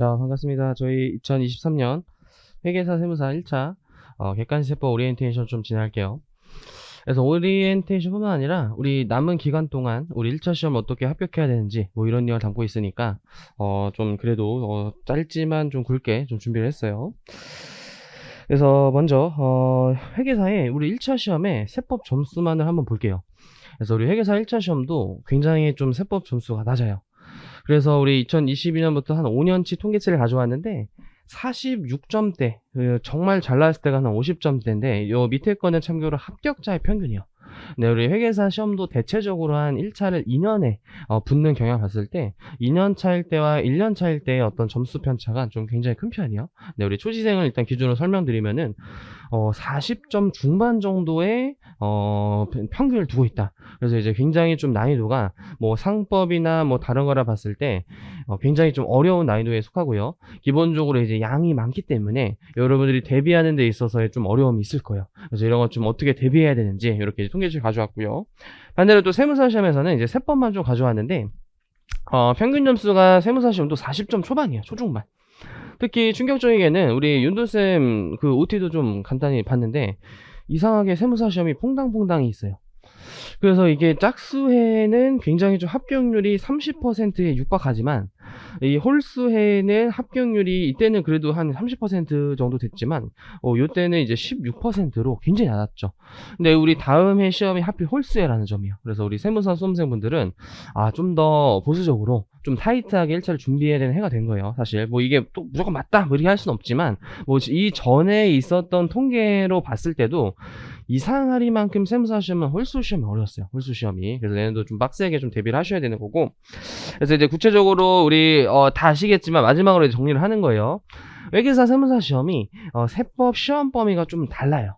자, 반갑습니다. 저희 2023년 회계사 세무사 1차 객관식 세법 오리엔테이션 좀 진행할게요. 그래서 오리엔테이션뿐만 아니라 우리 남은 기간 동안 우리 1차 시험 어떻게 합격해야 되는지 뭐 이런 내용을 담고 있으니까 좀 그래도 짧지만 좀 굵게 좀 준비를 했어요. 그래서 먼저 회계사의 우리 1차 시험의 세법 점수만을 한번 볼게요. 그래서 우리 회계사 1차 시험도 굉장히 좀 세법 점수가 낮아요. 그래서 우리 2022년부터 한 5년치 통계치를 가져왔는데 46점대, 정말 잘 나왔을 때가 한 50점대인데 요 밑에 거는 참고로 합격자의 평균이요. 네, 우리 회계사 시험도 대체적으로 한 1차를 2년에 붙는 경향을 봤을 때 2년 차일 때와 1년 차일 때의 어떤 점수 편차가 좀 굉장히 큰 편이에요. 네, 우리 초시생을 일단 기준으로 설명드리면은 40점 중반 정도의 평균을 두고 있다. 그래서 이제 굉장히 좀 난이도가 뭐 상법이나 뭐 다른 거라 봤을 때 굉장히 좀 어려운 난이도에 속하고요. 기본적으로 이제 양이 많기 때문에 여러분들이 대비하는 데 있어서의 좀 어려움이 있을 거예요. 그래서 이런 것 좀 어떻게 대비해야 되는지 이렇게 통계치를 가져왔고요. 반대로 또 세무사 시험에서는 이제 세법만 좀 가져왔는데 평균 점수가 세무사 시험도 40점 초반이에요. 초중반. 특히 충격적이게는 우리 윤도쌤 그 OT도 좀 간단히 봤는데 이상하게 세무사 시험이 퐁당퐁당이 있어요. 그래서 이게 짝수회는 굉장히 좀 합격률이 30%에 육박하지만 이 홀수회는 합격률이 이때는 그래도 한 30% 정도 됐지만 요때는 이제 16%로 굉장히 낮았죠. 근데 우리 다음 해 시험이 하필 홀수회라는 점이에요. 그래서 우리 세무사 수험생분들은 좀 더 보수적으로 좀 타이트하게 1차를 준비해야 되는 해가 된 거예요. 사실 뭐 이게 또 무조건 맞다 뭐 이렇게 할 수는 없지만 뭐 이 전에 있었던 통계로 봤을 때도 이상하리만큼 세무사 시험은 홀수 시험이 어려웠어요. 홀수 시험이. 그래서 내년도 좀 빡세게 좀 대비를 하셔야 되는 거고. 그래서 이제 구체적으로 우리 다 아시겠지만 마지막으로 이제 정리를 하는 거예요. 회계사 세무사 시험이 세법 시험 범위가 좀 달라요.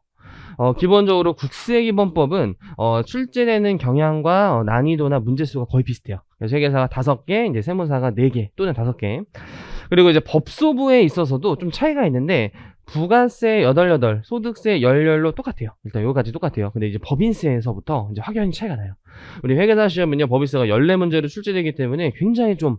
기본적으로 국세기본법은 출제되는 경향과 난이도나 문제수가 거의 비슷해요. 그래서 회계사가 5개, 이제 세무사가 4개 또는 5개. 그리고 이제 법소부에 있어서도 좀 차이가 있는데 부가세 88, 소득세 10로 똑같아요. 일단 요거까지 똑같아요. 근데 이제 법인세에서부터 이제 확연히 차이가 나요. 우리 회계사 시험은요, 법인세가 14문제로 출제되기 때문에 굉장히 좀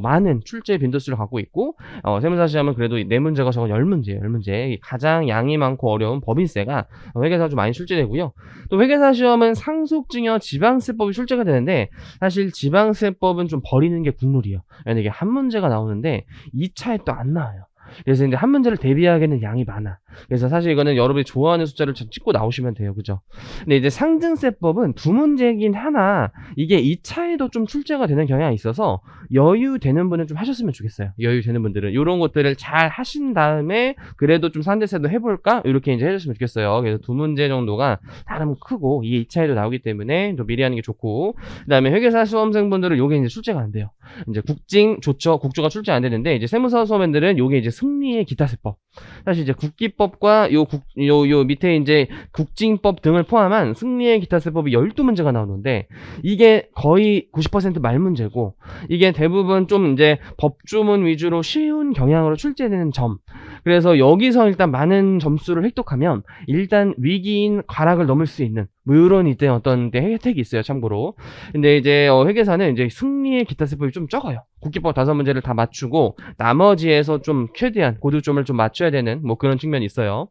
많은 출제 빈도수를 갖고 있고 세무사 시험은 그래도 4문제가 적은 10문제예요. 10문제. 가장 양이 많고 어려운 법인세가 회계사 좀 많이 출제되고요. 또 회계사 시험은 상속증여 지방세법이 출제가 되는데 사실 지방세법은 좀 버리는 게 국룰이에요. 왜냐면 이게 한 문제가 나오는데 2차에 또 안 나와요. 그래서 이제 한 문제를 대비하기에는 양이 많아. 그래서 사실 이거는 여러분이 좋아하는 숫자를 찍고 나오시면 돼요. 그죠? 근데 이제 상증세법은 2문제긴 하나 이게 2차에도 좀 출제가 되는 경향이 있어서 여유 되는 분은 좀 하셨으면 좋겠어요. 여유 되는 분들은 이런 것들을 잘 하신 다음에 그래도 좀 상대세도 해볼까? 이렇게 이제 해줬으면 좋겠어요. 그래서 2문제 정도가 나름 크고 이게 2차에도 나오기 때문에 좀 미리 하는 게 좋고, 그다음에 회계사 수험생분들은 요게 이제 출제가 안 돼요. 이제 국징 좋죠. 국조가 출제 안 되는데 이제 세무사 수험생들은 요게 이제 승리의 기타세법. 사실 이제 국기법과 요 밑에 이제 국징법 등을 포함한 승리의 기타세법이 12문제가 나오는데 이게 거의 90% 말문제고 이게 대부분 좀 이제 법조문 위주로 쉬운 경향으로 출제되는 점. 그래서 여기서 일단 많은 점수를 획득하면 일단 위기인 과락을 넘을 수 있는 뭐 이런 이때 어떤 혜택이 있어요. 참고로. 근데 이제 회계사는 이제 승리의 기타세법이 좀 적어요. 국기법 5문제를 다 맞추고 나머지에서 좀 최대한 고득점을 좀 맞춰야 되는 뭐 그런 측면이 있어요.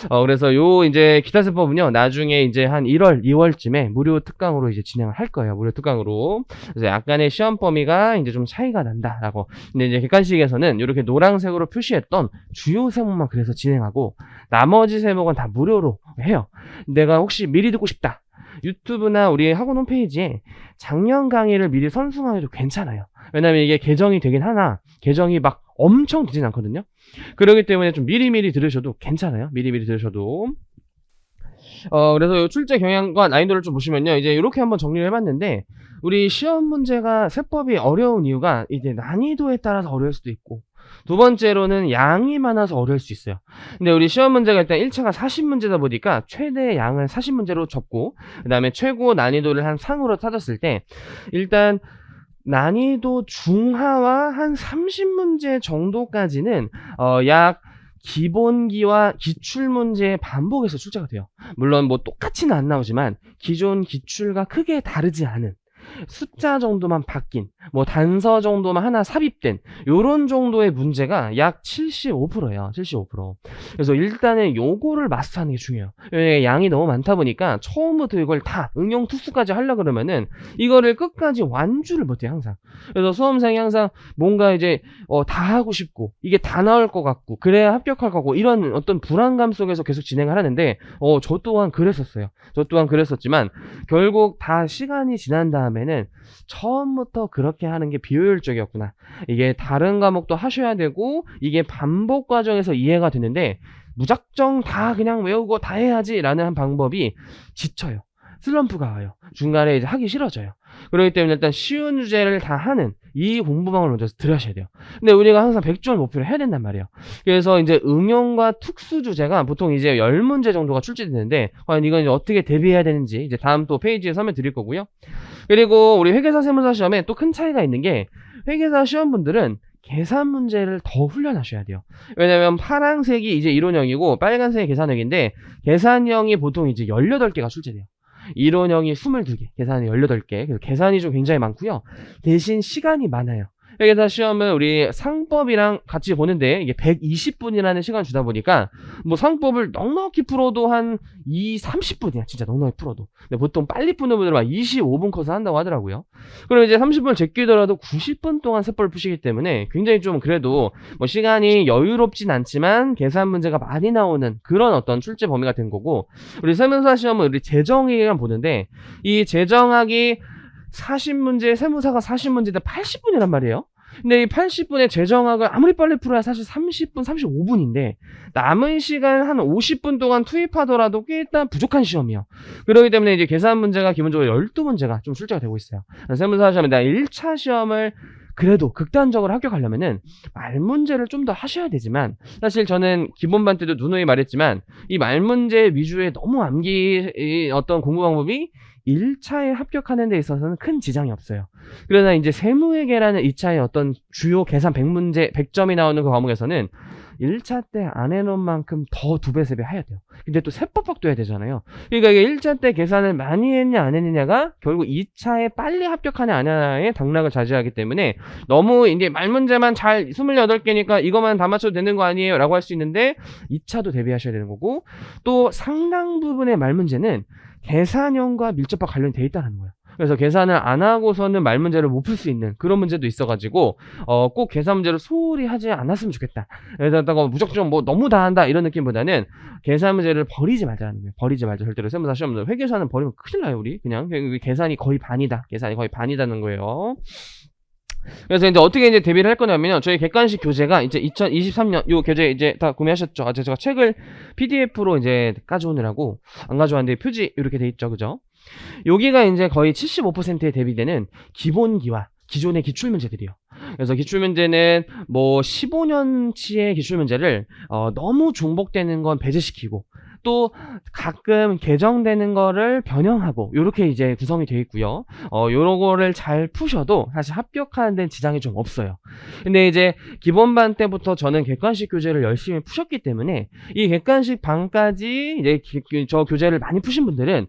그래서 요 이제 기타세법은요 나중에 이제 한 1월, 2월쯤에 무료 특강으로 이제 진행을 할 거예요. 무료 특강으로. 그래서 약간의 시험 범위가 이제 좀 차이가 난다라고. 근데 이제 객관식에서는 이렇게 노란색으로 표시했던 주요 세목만 그래서 진행하고 나머지 세목은 다 무료로 해요. 내가 혹시 미리 듣고 싶다. 유튜브나 우리 학원 홈페이지에 작년 강의를 미리 선순환해도 괜찮아요. 왜냐면 이게 개정이 되긴 하나 개정이 막 엄청 되진 않거든요. 그렇기 때문에 좀 미리미리 들으셔도 괜찮아요. 미리미리 들으셔도. 그래서 요 출제 경향과 난이도를 좀 보시면요. 이제 이렇게 한번 정리를 해봤는데 우리 시험 문제가 세법이 어려운 이유가 이제 난이도에 따라서 어려울 수도 있고 두 번째로는 양이 많아서 어려울 수 있어요. 근데 우리 시험 문제가 일단 1차가 40문제다 보니까 최대 양을 40문제로 접고 그 다음에 최고 난이도를 한 상으로 찾았을 때 일단 난이도 중하와 한 30문제 정도까지는 약 기본기와 기출문제의 반복에서 출제가 돼요. 물론 뭐 똑같이는 안 나오지만 기존 기출과 크게 다르지 않은 숫자 정도만 바뀐 뭐 단서 정도만 하나 삽입된 요런 정도의 문제가 약 75%예요. 75%. 그래서 일단은 요거를 마스터하는 게 중요해요. 왜 양이 너무 많다 보니까 처음부터 이걸 다 응용 특수까지 하려 그러면은 이거를 끝까지 완주를 못 해요, 항상. 그래서 수험생이 항상 뭔가 이제 다 하고 싶고 이게 다 나올 것 같고 그래야 합격할 거고 이런 어떤 불안감 속에서 계속 진행을 하는데 저 또한 그랬었어요. 저 또한 그랬었지만 결국 다 시간이 지난 다음에는 처음부터 그렇게 하는 게 비효율적이었구나. 이게 다른 과목도 하셔야 되고 이게 반복 과정에서 이해가 되는데 무작정 다 그냥 외우고 다 해야지라는 한 방법이 지쳐요. 슬럼프가 와요. 중간에 이제 하기 싫어져요. 그렇기 때문에 일단 쉬운 주제를 다 하는 이 공부방을 먼저 들으셔야 돼요. 근데 우리가 항상 100점을 목표로 해야 된단 말이에요. 그래서 이제 응용과 특수 주제가 보통 이제 10문제 정도가 출제되는데 과연 이건 이제 어떻게 대비해야 되는지 이제 다음 또 페이지에 설명 드릴 거고요. 그리고 우리 회계사 세무사 시험에 또 큰 차이가 있는 게 회계사 시험분들은 계산 문제를 더 훈련하셔야 돼요. 왜냐면 파란색이 이제 이론형이고 빨간색이 계산형인데 계산형이 보통 이제 18개가 출제돼요. 이론형이 22개, 계산이 18개. 그래서 계산이 좀 굉장히 많고요. 대신 시간이 많아요. 회계사 시험은 우리 상법이랑 같이 보는데 이게 120분이라는 시간 주다 보니까 뭐 상법을 넉넉히 풀어도 한 30분이야. 진짜 넉넉히 풀어도. 근데 보통 빨리 푸는 분들은 막 25분 커서 한다고 하더라고요. 그럼 이제 30분을 제끼더라도 90분 동안 세법을 푸시기 때문에 굉장히 좀 그래도 뭐 시간이 여유롭진 않지만 계산 문제가 많이 나오는 그런 어떤 출제 범위가 된 거고 우리 세무사 시험은 우리 재정학이랑 보는데 이 재정학이 40문제, 세무사가 40문제인데 80분이란 말이에요. 근데 이 80분의 재정학을 아무리 빨리 풀어야 사실 30분, 35분인데 남은 시간 한 50분 동안 투입하더라도 꽤 일단 부족한 시험이에요. 그렇기 때문에 이제 계산 문제가 기본적으로 12문제가 좀 출제가 되고 있어요. 세무사 시험에 내가 1차 시험을 그래도 극단적으로 합격하려면은 말문제를 좀 더 하셔야 되지만 사실 저는 기본반 때도 누누이 말했지만 이 말문제 위주의 너무 암기 어떤 공부 방법이 1차에 합격하는 데 있어서는 큰 지장이 없어요. 그러나 이제 세무회계라는 2차의 어떤 주요 계산 100문제, 100점이 나오는 그 과목에서는 1차 때 안 해놓은 만큼 더 2배, 3배 해야 돼요. 근데 또 세법학도 해야 되잖아요. 그러니까 이게 1차 때 계산을 많이 했냐, 안 했느냐가 결국 2차에 빨리 합격하냐, 안 하냐의 당락을 좌지하기 때문에 너무 이제 말문제만 잘 28개니까 이것만 다 맞춰도 되는 거 아니에요? 라고 할 수 있는데 2차도 대비하셔야 되는 거고 또 상당 부분의 말문제는 계산형과 밀접하게 관련이 돼 있다는 거예요. 그래서 계산을 안 하고서는 말문제를 못 풀 수 있는 그런 문제도 있어가지고 꼭 계산 문제를 소홀히 하지 않았으면 좋겠다. 그래서 무조건 뭐 너무 다 한다 이런 느낌보다는 계산 문제를 버리지 말자는 거예요. 버리지 말자. 절대로 세무사 시험은 회계사는 버리면 큰일 나요. 우리 그냥 계산이 거의 반이다. 계산이 거의 반이다는 거예요. 그래서 이제 어떻게 이제 대비를 할 거냐면요. 저희 객관식 교재가 이제 2023년 요 교재 이제 다 구매하셨죠? 제가 책을 PDF로 이제 가져오느라고 안 가져왔는데 표지 이렇게 돼 있죠. 그죠? 여기가 이제 거의 75%에 대비되는 기본기와 기존의 기출문제들이요. 그래서 기출문제는 뭐 15년치의 기출문제를 너무 중복되는 건 배제시키고 또 가끔 개정되는 거를 변형하고 요렇게 이제 구성이 되어 있고요. 요런 거를 잘 푸셔도 사실 합격하는 데는 지장이 좀 없어요. 근데 이제 기본반 때부터 저는 객관식 교재를 열심히 푸셨기 때문에 이 객관식 반까지 이제 저 교재를 많이 푸신 분들은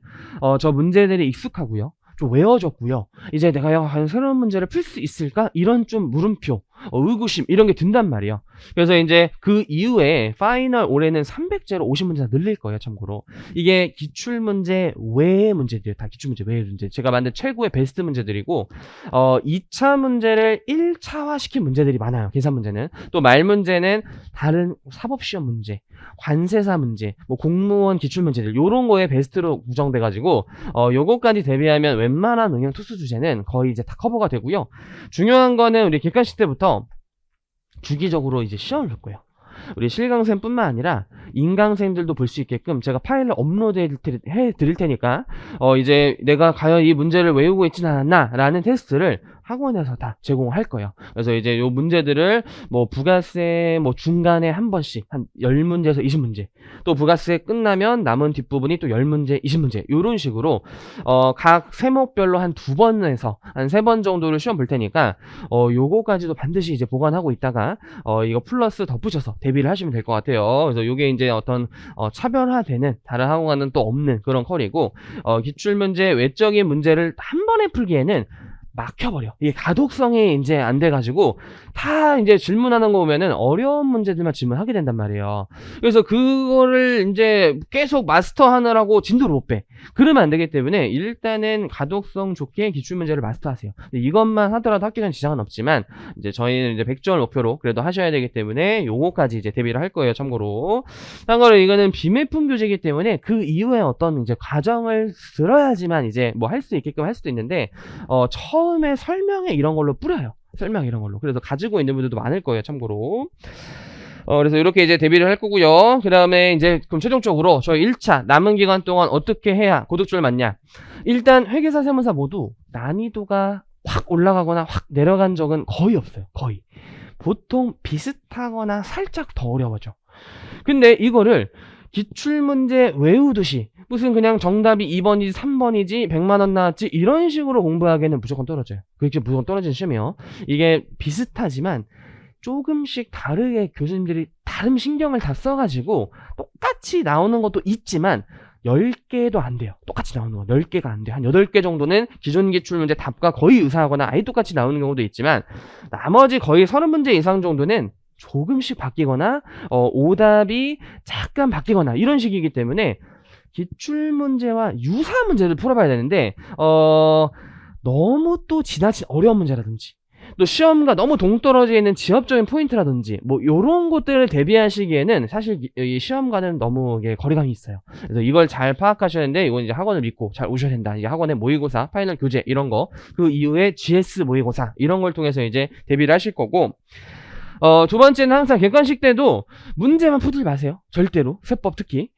저 문제들이 익숙하고요. 좀 외워졌고요. 이제 내가 과연 새로운 문제를 풀 수 있을까? 이런 좀 물음표, 의구심 이런 게 든단 말이에요. 그래서 이제 그 이후에 파이널 올해는 300제로 50문제 늘릴 거예요. 참고로 이게 기출문제 외의 문제들이에요. 다 기출문제 외의 문제. 제가 만든 최고의 베스트 문제들이고 2차 문제를 1차화 시킨 문제들이 많아요. 계산 문제는 또 말 문제는 다른 사법시험 문제, 관세사 문제, 뭐 공무원 기출문제들 요런 거에 베스트로 구성돼 가지고 요거까지 대비하면 웬만한 응용 특수 주제는 거의 이제 다 커버가 되고요. 중요한 거는 우리 객관식 때부터 주기적으로 이제 시험을 볼 거예요. 우리 실강생뿐만 아니라 인강생들도 볼 수 있게끔 제가 파일을 업로드해 드릴 테니까 이제 내가 과연 이 문제를 외우고 있진 않았나 라는 테스트를 학원에서 다 제공할 거예요. 그래서 이제 요 문제들을 뭐 부가세 뭐 중간에 한 번씩 한 10문제에서 20문제 또 부가세 끝나면 남은 뒷부분이 또 10문제 20문제 요런 식으로 각 세목별로 한 2번에서 한 3번 정도를 시험 볼 테니까 요거까지도 반드시 이제 보관하고 있다가 이거 플러스 덧붙여서 대비를 하시면 될 것 같아요. 그래서 요게 이제 어떤 차별화되는 다른 학원과는 또 없는 그런 컬이고 기출문제 외적인 문제를 한 번에 풀기에는 막혀버려. 이게 가독성이 이제 안 돼가지고 다 이제 질문하는 거 보면은 어려운 문제들만 질문하게 된단 말이에요. 그래서 그거를 이제 계속 마스터하느라고 진도를 못 빼. 그러면 안 되기 때문에 일단은 가독성 좋게 기출문제를 마스터하세요. 이것만 하더라도 학교는 지장은 없지만 이제 저희는 이제 100점을 목표로 그래도 하셔야 되기 때문에 요거까지 이제 대비를 할 거예요. 참고로. 참고로 이거는 비매품 교재이기 때문에 그 이후에 어떤 이제 과정을 들어야지만 이제 뭐 할 수 있게끔 할 수도 있는데 처음에 설명에 이런 걸로 뿌려요. 설명 이런 걸로. 그래서 가지고 있는 분들도 많을 거예요. 참고로. 그래서 이렇게 이제 대비를 할 거고요. 그 다음에 이제 그럼 최종적으로 저희 1차 남은 기간 동안 어떻게 해야 고득점을 맞냐. 일단 회계사 세무사 모두 난이도가 확 올라가거나 확 내려간 적은 거의 없어요. 거의. 보통 비슷하거나 살짝 더 어려워져. 근데 이거를 기출문제 외우듯이 무슨 그냥 정답이 2번이지 3번이지 100만원 나왔지 이런 식으로 공부하기에는 무조건 떨어져요. 그렇게 무조건 떨어지는 시험이에요. 이게 비슷하지만 조금씩 다르게 교수님들이 다른 신경을 다 써가지고 똑같이 나오는 것도 있지만 10개도 안 돼요. 똑같이 나오는 거 10개가 안 돼. 한 8개 정도는 기존 기출문제 답과 거의 유사하거나 아예 똑같이 나오는 경우도 있지만 나머지 거의 30문제 이상 정도는 조금씩 바뀌거나 오답이 잠깐 바뀌거나 이런 식이기 때문에 기출문제와 유사 문제를 풀어봐야 되는데 너무 또 지나친 어려운 문제라든지 또 시험과 너무 동떨어져 있는 지엽적인 포인트라든지 뭐 요런 것들을 대비하시기에는 사실 이 시험과는 너무 거리감이 있어요. 그래서 이걸 잘 파악하셔야 되는데 이건 이제 학원을 믿고 잘 오셔야 된다. 이게 학원의 모의고사, 파이널 교재 이런 거, 그 이후에 GS 모의고사 이런 걸 통해서 이제 대비를 하실 거고 두 번째는 항상 객관식 때도 문제만 풀지 마세요. 절대로. 세법 특히.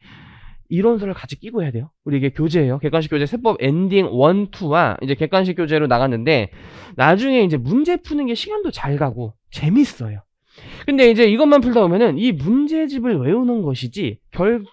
이론서를 같이 끼고 해야 돼요. 우리 이게 교재예요. 객관식 교재 세법 엔딩 1, 2와 이제 객관식 교재로 나갔는데 나중에 이제 문제 푸는 게 시간도 잘 가고 재밌어요. 근데 이제 이것만 풀다 보면은 이 문제집을 외우는 것이지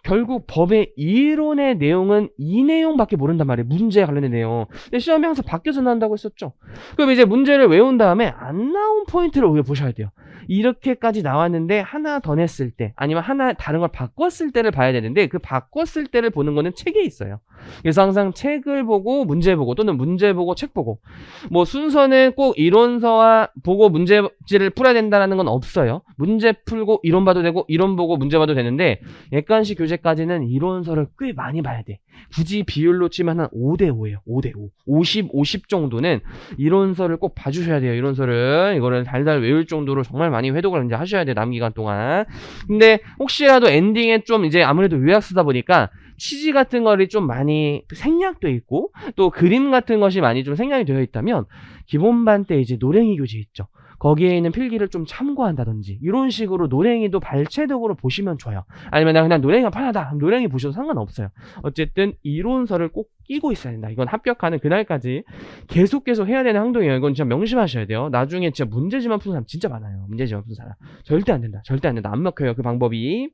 결국 법의 이론의 내용은 이 내용밖에 모른단 말이에요. 문제에 관련된 내용. 근데 시험이 항상 바뀌어서 나온다고 했었죠. 그럼 이제 문제를 외운 다음에 안 나온 포인트를 우리가 보셔야 돼요. 이렇게까지 나왔는데 하나 더 냈을 때 아니면 하나 다른 걸 바꿨을 때를 봐야 되는데 그 바꿨을 때를 보는 거는 책에 있어요. 그래서 항상 책을 보고 문제 보고 또는 문제 보고 책 보고 뭐 순서는 꼭 이론서와 보고 문제지를 풀어야 된다는 건 없어요. 문제 풀고 이론 봐도 되고 이론 보고 문제 봐도 되는데 객관식 교재까지는 이론서를 꽤 많이 봐야 돼. 굳이 비율로 치면 한 5대5예요. 5대5. 50 정도는 이론서를 꼭 봐주셔야 돼요. 이론서를 이거를 달달 외울 정도로 정말 많이 회독을 이제 하셔야 돼요. 남은 기간 동안. 근데 혹시라도 엔딩에 좀 이제 아무래도 요약 쓰다 보니까 취지 같은 거를 좀 많이 생략돼 있고 또 그림 같은 것이 많이 좀 생략이 되어 있다면 기본반 때 이제 노랭이 교재 있죠. 거기에 있는 필기를 좀 참고한다든지 이런 식으로 노랭이도 발췌독으로 보시면 좋아요. 아니면 그냥 노랭이가 편하다 그럼 노랭이 보셔도 상관없어요. 어쨌든 이론서를 꼭 끼고 있어야 된다. 이건 합격하는 그날까지 계속 해야 되는 행동이에요. 이건 진짜 명심하셔야 돼요. 나중에 진짜 문제지만 푸는 사람 진짜 많아요. 문제지만 푸는 사람 절대 안 된다. 절대 안 된다. 안 먹혀요. 그 방법이.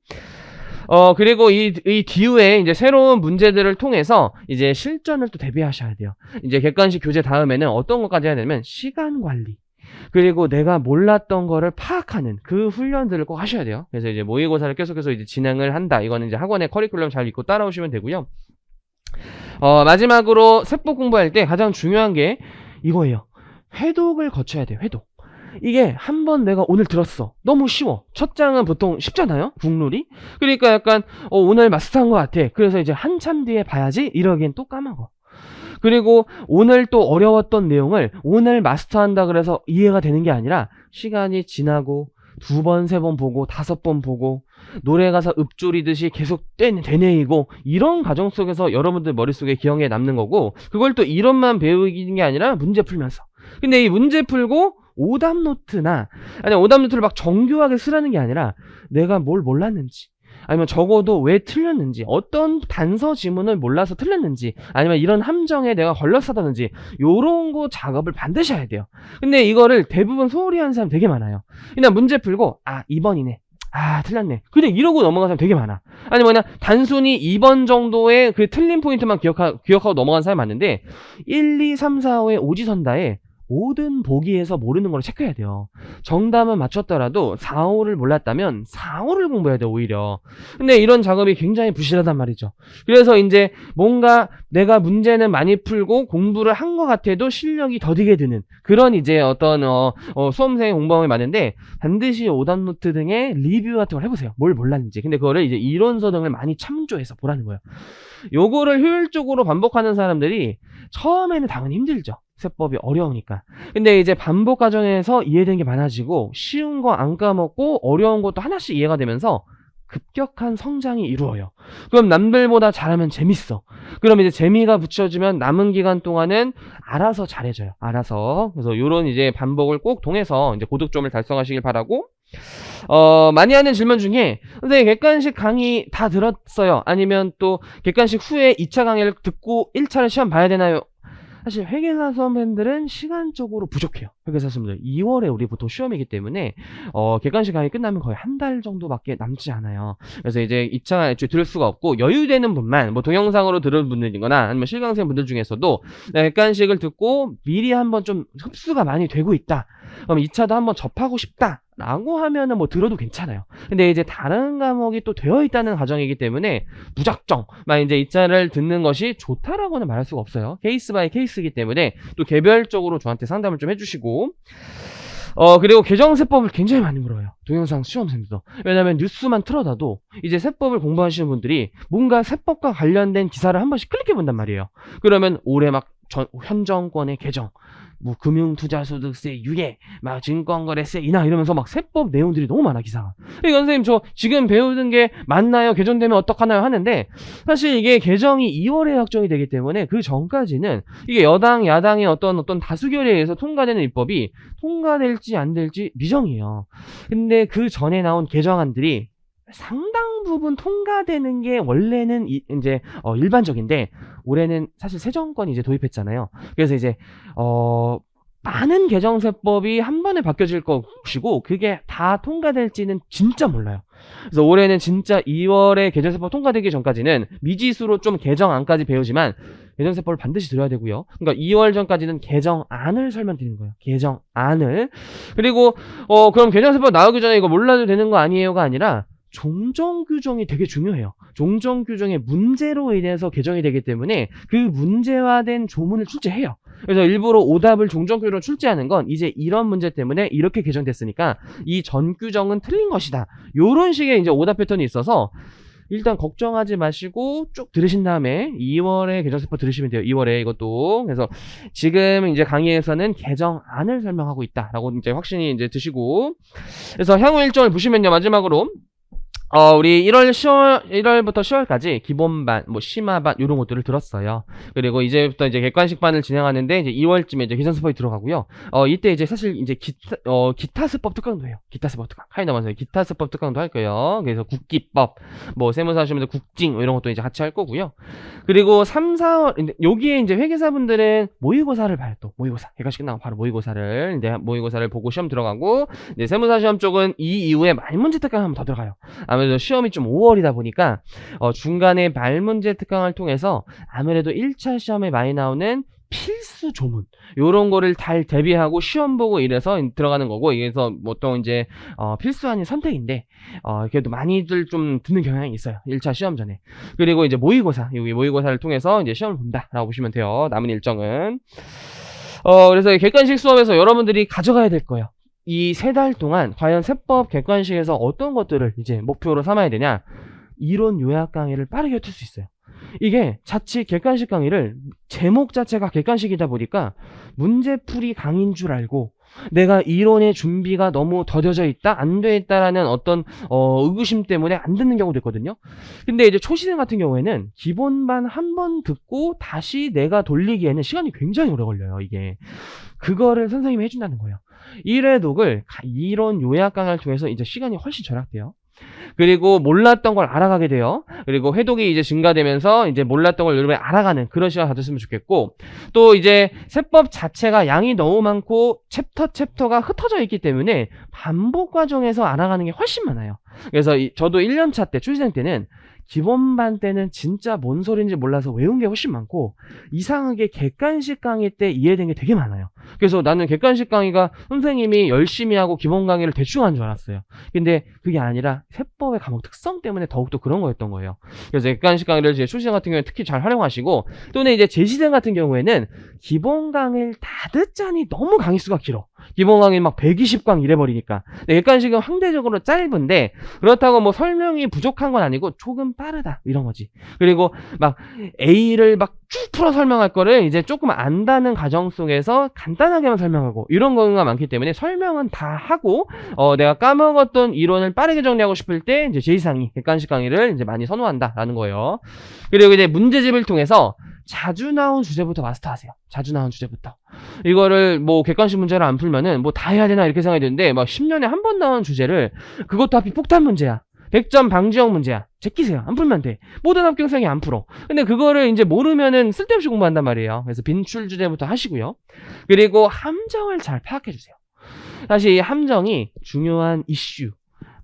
그리고 이 뒤에 이제 새로운 문제들을 통해서 이제 실전을 또 대비하셔야 돼요. 이제 객관식 교재 다음에는 어떤 것까지 해야 되냐면 시간 관리. 그리고 내가 몰랐던 거를 파악하는 그 훈련들을 꼭 하셔야 돼요. 그래서 이제 모의고사를 계속해서 이제 진행을 한다. 이거는 이제 학원의 커리큘럼 잘 읽고 따라오시면 되고요. 마지막으로 세법 공부할 때 가장 중요한 게 이거예요. 회독을 거쳐야 돼요. 회독. 이게 한번 내가 오늘 들었어. 너무 쉬워. 첫 장은 보통 쉽잖아요. 국룰이. 그러니까 약간 오늘 마스터한 것 같아. 그래서 이제 한참 뒤에 봐야지 이러기엔 또 까먹어. 그리고 오늘 또 어려웠던 내용을 오늘 마스터한다 그래서 이해가 되는 게 아니라 시간이 지나고 2번, 3번 보고 5번 보고 노래 가사 읊조리듯이 계속 되뇌이고 이런 과정 속에서 여러분들 머릿속에 기억에 남는 거고 그걸 또 이론만 배우는 게 아니라 문제 풀면서 근데 이 문제 풀고 오답 노트나 아니 오답 노트를 막 정교하게 쓰라는 게 아니라 내가 뭘 몰랐는지 아니면 적어도 왜 틀렸는지 어떤 단서 지문을 몰라서 틀렸는지 아니면 이런 함정에 내가 걸렸었다든지 요런 거 작업을 반드시 해야 돼요. 근데 이거를 대부분 소홀히 하는 사람 되게 많아요. 그냥 문제 풀고 2번이네 틀렸네 그냥 이러고 넘어간 사람 되게 많아. 아니면 그냥 단순히 2번 정도의 그 틀린 포인트만 기억하고 넘어간 사람이 많은데 1, 2, 3, 4, 5의 오지선다에 모든 보기에서 모르는 걸 체크해야 돼요. 정답은 맞췄더라도 4, 5를 몰랐다면 4, 5를 공부해야 돼요, 오히려. 근데 이런 작업이 굉장히 부실하단 말이죠. 그래서 이제 뭔가 내가 문제는 많이 풀고 공부를 한 것 같아도 실력이 더디게 드는 그런 이제 어떤 수험생 공부함이 많은데, 반드시 오답노트 등의 리뷰 같은 걸 해보세요. 뭘 몰랐는지. 근데 그거를 이제 이론서 등을 많이 참조해서 보라는 거예요. 요거를 효율적으로 반복하는 사람들이 처음에는 당연히 힘들죠. 세법이 어려우니까. 근데 이제 반복 과정에서 이해되는 게 많아지고 쉬운 거 안 까먹고 어려운 것도 하나씩 이해가 되면서 급격한 성장이 이루어요. 그럼 남들보다 잘하면 재밌어. 그럼 이제 재미가 붙여지면 남은 기간 동안은 알아서 잘해져요. 알아서. 그래서 요런 이제 반복을 꼭 통해서 이제 고득점을 달성하시길 바라고, 많이 하는 질문 중에 선생님 객관식 강의 다 들었어요. 아니면 또 객관식 후에 2차 강의를 듣고 1차를 시험 봐야 되나요? 사실 회계사 수험생들은 시간적으로 부족해요. 회계사 수험생들 2월에 우리 보통 시험이기 때문에 객관식 강의 끝나면 거의 한 달 정도밖에 남지 않아요. 그래서 이제 2차 애초에 들을 수가 없고, 여유되는 분만 뭐 동영상으로 들은 분들이거나 아니면 실강생 분들 중에서도 객관식을 듣고 미리 한번 좀 흡수가 많이 되고 있다, 그럼 2차도 한번 접하고 싶다 라고 하면은 뭐 들어도 괜찮아요. 근데 이제 다른 과목이 또 되어 있다는 가정이기 때문에 무작정 막 이제 2차를 듣는 것이 좋다라고는 말할 수가 없어요. 케이스 바이 케이스이기 때문에 또 개별적으로 저한테 상담을 좀 해주시고, 그리고 개정세법을 굉장히 많이 물어요, 동영상 시험생들도. 왜냐면 뉴스만 틀어놔도 이제 세법을 공부하시는 분들이 뭔가 세법과 관련된 기사를 한 번씩 클릭해 본단 말이에요. 그러면 올해 막 현 정권의 개정, 뭐 금융투자소득세 유예, 막 증권거래세 인하 이러면서 막 세법 내용들이 너무 많아, 기사가. 그러니까 선생님 저 지금 배우는 게 맞나요? 개정되면 어떡하나요? 하는데, 사실 이게 개정이 2월에 확정이 되기 때문에 그 전까지는 이게 여당 야당의 어떤 다수결에 의해서 통과되는 입법이 통과될지 안 될지 미정이에요. 근데 그 전에 나온 개정안들이 상당 부분 통과되는 게 원래는 이제 일반적인데, 올해는 사실 새 정권이 이제 도입했잖아요. 그래서 이제 많은 개정세법이 한 번에 바뀌어질 것이고, 그게 다 통과될지는 진짜 몰라요. 그래서 올해는 진짜 2월에 개정세법 통과되기 전까지는 미지수로 좀 개정안까지 배우지만 개정세법을 반드시 들어야 되고요. 그러니까 2월 전까지는 개정안을 설명드리는 거예요. 개정안을. 그리고 그럼 개정세법 나오기 전에 이거 몰라도 되는 거 아니에요가 아니라, 종정규정이 되게 중요해요. 종정규정의 문제로 인해서 개정이 되기 때문에 그 문제화된 조문을 출제해요. 그래서 일부러 오답을 종정규정으로 출제하는 건 이제 이런 문제 때문에 이렇게 개정됐으니까 이 전 규정은 틀린 것이다, 요런 식의 이제 오답 패턴이 있어서 일단 걱정하지 마시고 쭉 들으신 다음에 2월에 개정세법 들으시면 돼요. 2월에 이것도. 그래서 지금 이제 강의에서는 개정안을 설명하고 있다라고 이제 확신이 이제 드시고, 그래서 향후 일정을 보시면요, 마지막으로 우리 1월부터 10월까지 기본반, 뭐 심화반 이런 것들을 들었어요. 그리고 이제부터 이제 객관식반을 진행하는데 이제 2월쯤에 이제 개정세법이 들어가고요. 이때 이제 사실 이제 기타세법 특강도 해요. 기타세법 특강. 하이 남아서요. 기타세법 특강도 할 거예요. 그래서 국기법, 뭐 세무사 하시면서 국징 이런 것도 이제 같이 할 거고요. 그리고 3, 4월 여기에 이제 회계사분들은 모의고사를 봐요. 또 모의고사. 객관식 끝나고 바로 모의고사를 이제 모의고사를 보고 시험 들어가고, 이제 세무사 시험 쪽은 이 이후에 말문제 특강 한번 더 들어가요. 아무래도 시험이 좀 5월이다 보니까 중간에 말문제 특강을 통해서 아무래도 1차 시험에 많이 나오는 필수 조문 요런 거를 잘 대비하고 시험 보고 이래서 들어가는 거고, 이래서 보통 이제 필수 아닌 선택인데 그래도 많이들 좀 듣는 경향이 있어요, 1차 시험 전에. 그리고 이제 모의고사, 여기 모의고사를 통해서 이제 시험을 본다라고 보시면 돼요, 남은 일정은. 그래서 객관식 수업에서 여러분들이 가져가야 될 거예요. 이 3달 동안 과연 세법 객관식에서 어떤 것들을 이제 목표로 삼아야 되냐, 이론 요약 강의를 빠르게 할 수 있어요. 이게 자칫 객관식 강의를 제목 자체가 객관식이다 보니까 문제풀이 강의인 줄 알고 내가 이론의 준비가 너무 더뎌져 있다, 안 돼 있다라는 어떤 의구심 때문에 안 듣는 경우도 있거든요. 근데 이제 초시생 같은 경우에는 기본반 한 번 듣고 다시 내가 돌리기에는 시간이 굉장히 오래 걸려요. 이게 그거를 선생님이 해준다는 거예요. 1회 독을 이론 요약 강의를 통해서 이제 시간이 훨씬 절약돼요. 그리고 몰랐던 걸 알아가게 돼요. 그리고 회독이 이제 증가되면서 이제 몰랐던 걸 여러분이 알아가는 그런 시간 가졌으면 좋겠고, 또 이제 세법 자체가 양이 너무 많고 챕터가 흩어져 있기 때문에 반복 과정에서 알아가는 게 훨씬 많아요. 그래서 저도 1년차 때, 출시생 때는 기본반 때는 진짜 뭔 소리인지 몰라서 외운 게 훨씬 많고 이상하게 객관식 강의 때 이해된 게 되게 많아요. 그래서 나는 객관식 강의가 선생님이 열심히 하고 기본 강의를 대충 한 줄 알았어요. 근데 그게 아니라 세법의 과목 특성 때문에 더욱더 그런 거였던 거예요. 그래서 객관식 강의를 제 수시생 같은 경우에 특히 잘 활용하시고, 또는 이제 재시생 같은 경우에는 기본 강의를 다 듣자니 너무 강의 수가 길어. 기본 강의 막 120강 이래버리니까. 객관식은 상대적으로 짧은데 그렇다고 뭐 설명이 부족한 건 아니고 조금 빠르다 이런 거지. 그리고 막 A를 막 쭉 풀어 설명할 거를 이제 조금 안다는 과정 속에서 간단하게만 설명하고 이런 경우가 많기 때문에 설명은 다 하고 내가 까먹었던 이론을 빠르게 정리하고 싶을 때 이제 제2상위 객관식 강의를 이제 많이 선호한다라는 거예요. 그리고 이제 문제집을 통해서 자주 나온 주제부터 마스터하세요. 자주 나온 주제부터. 이거를 뭐 객관식 문제를 안 풀면은 뭐 다 해야 되나 이렇게 생각이 드는데, 막 10년에 한 번 나온 주제를, 그것도 하필 폭탄 문제야. 100점 방지형 문제야. 제끼세요. 안 풀면 돼. 모든 합격생이 안 풀어. 근데 그거를 이제 모르면은 쓸데없이 공부한단 말이에요. 그래서 빈출 주제부터 하시고요. 그리고 함정을 잘 파악해 주세요. 사실 이 함정이 중요한 이슈,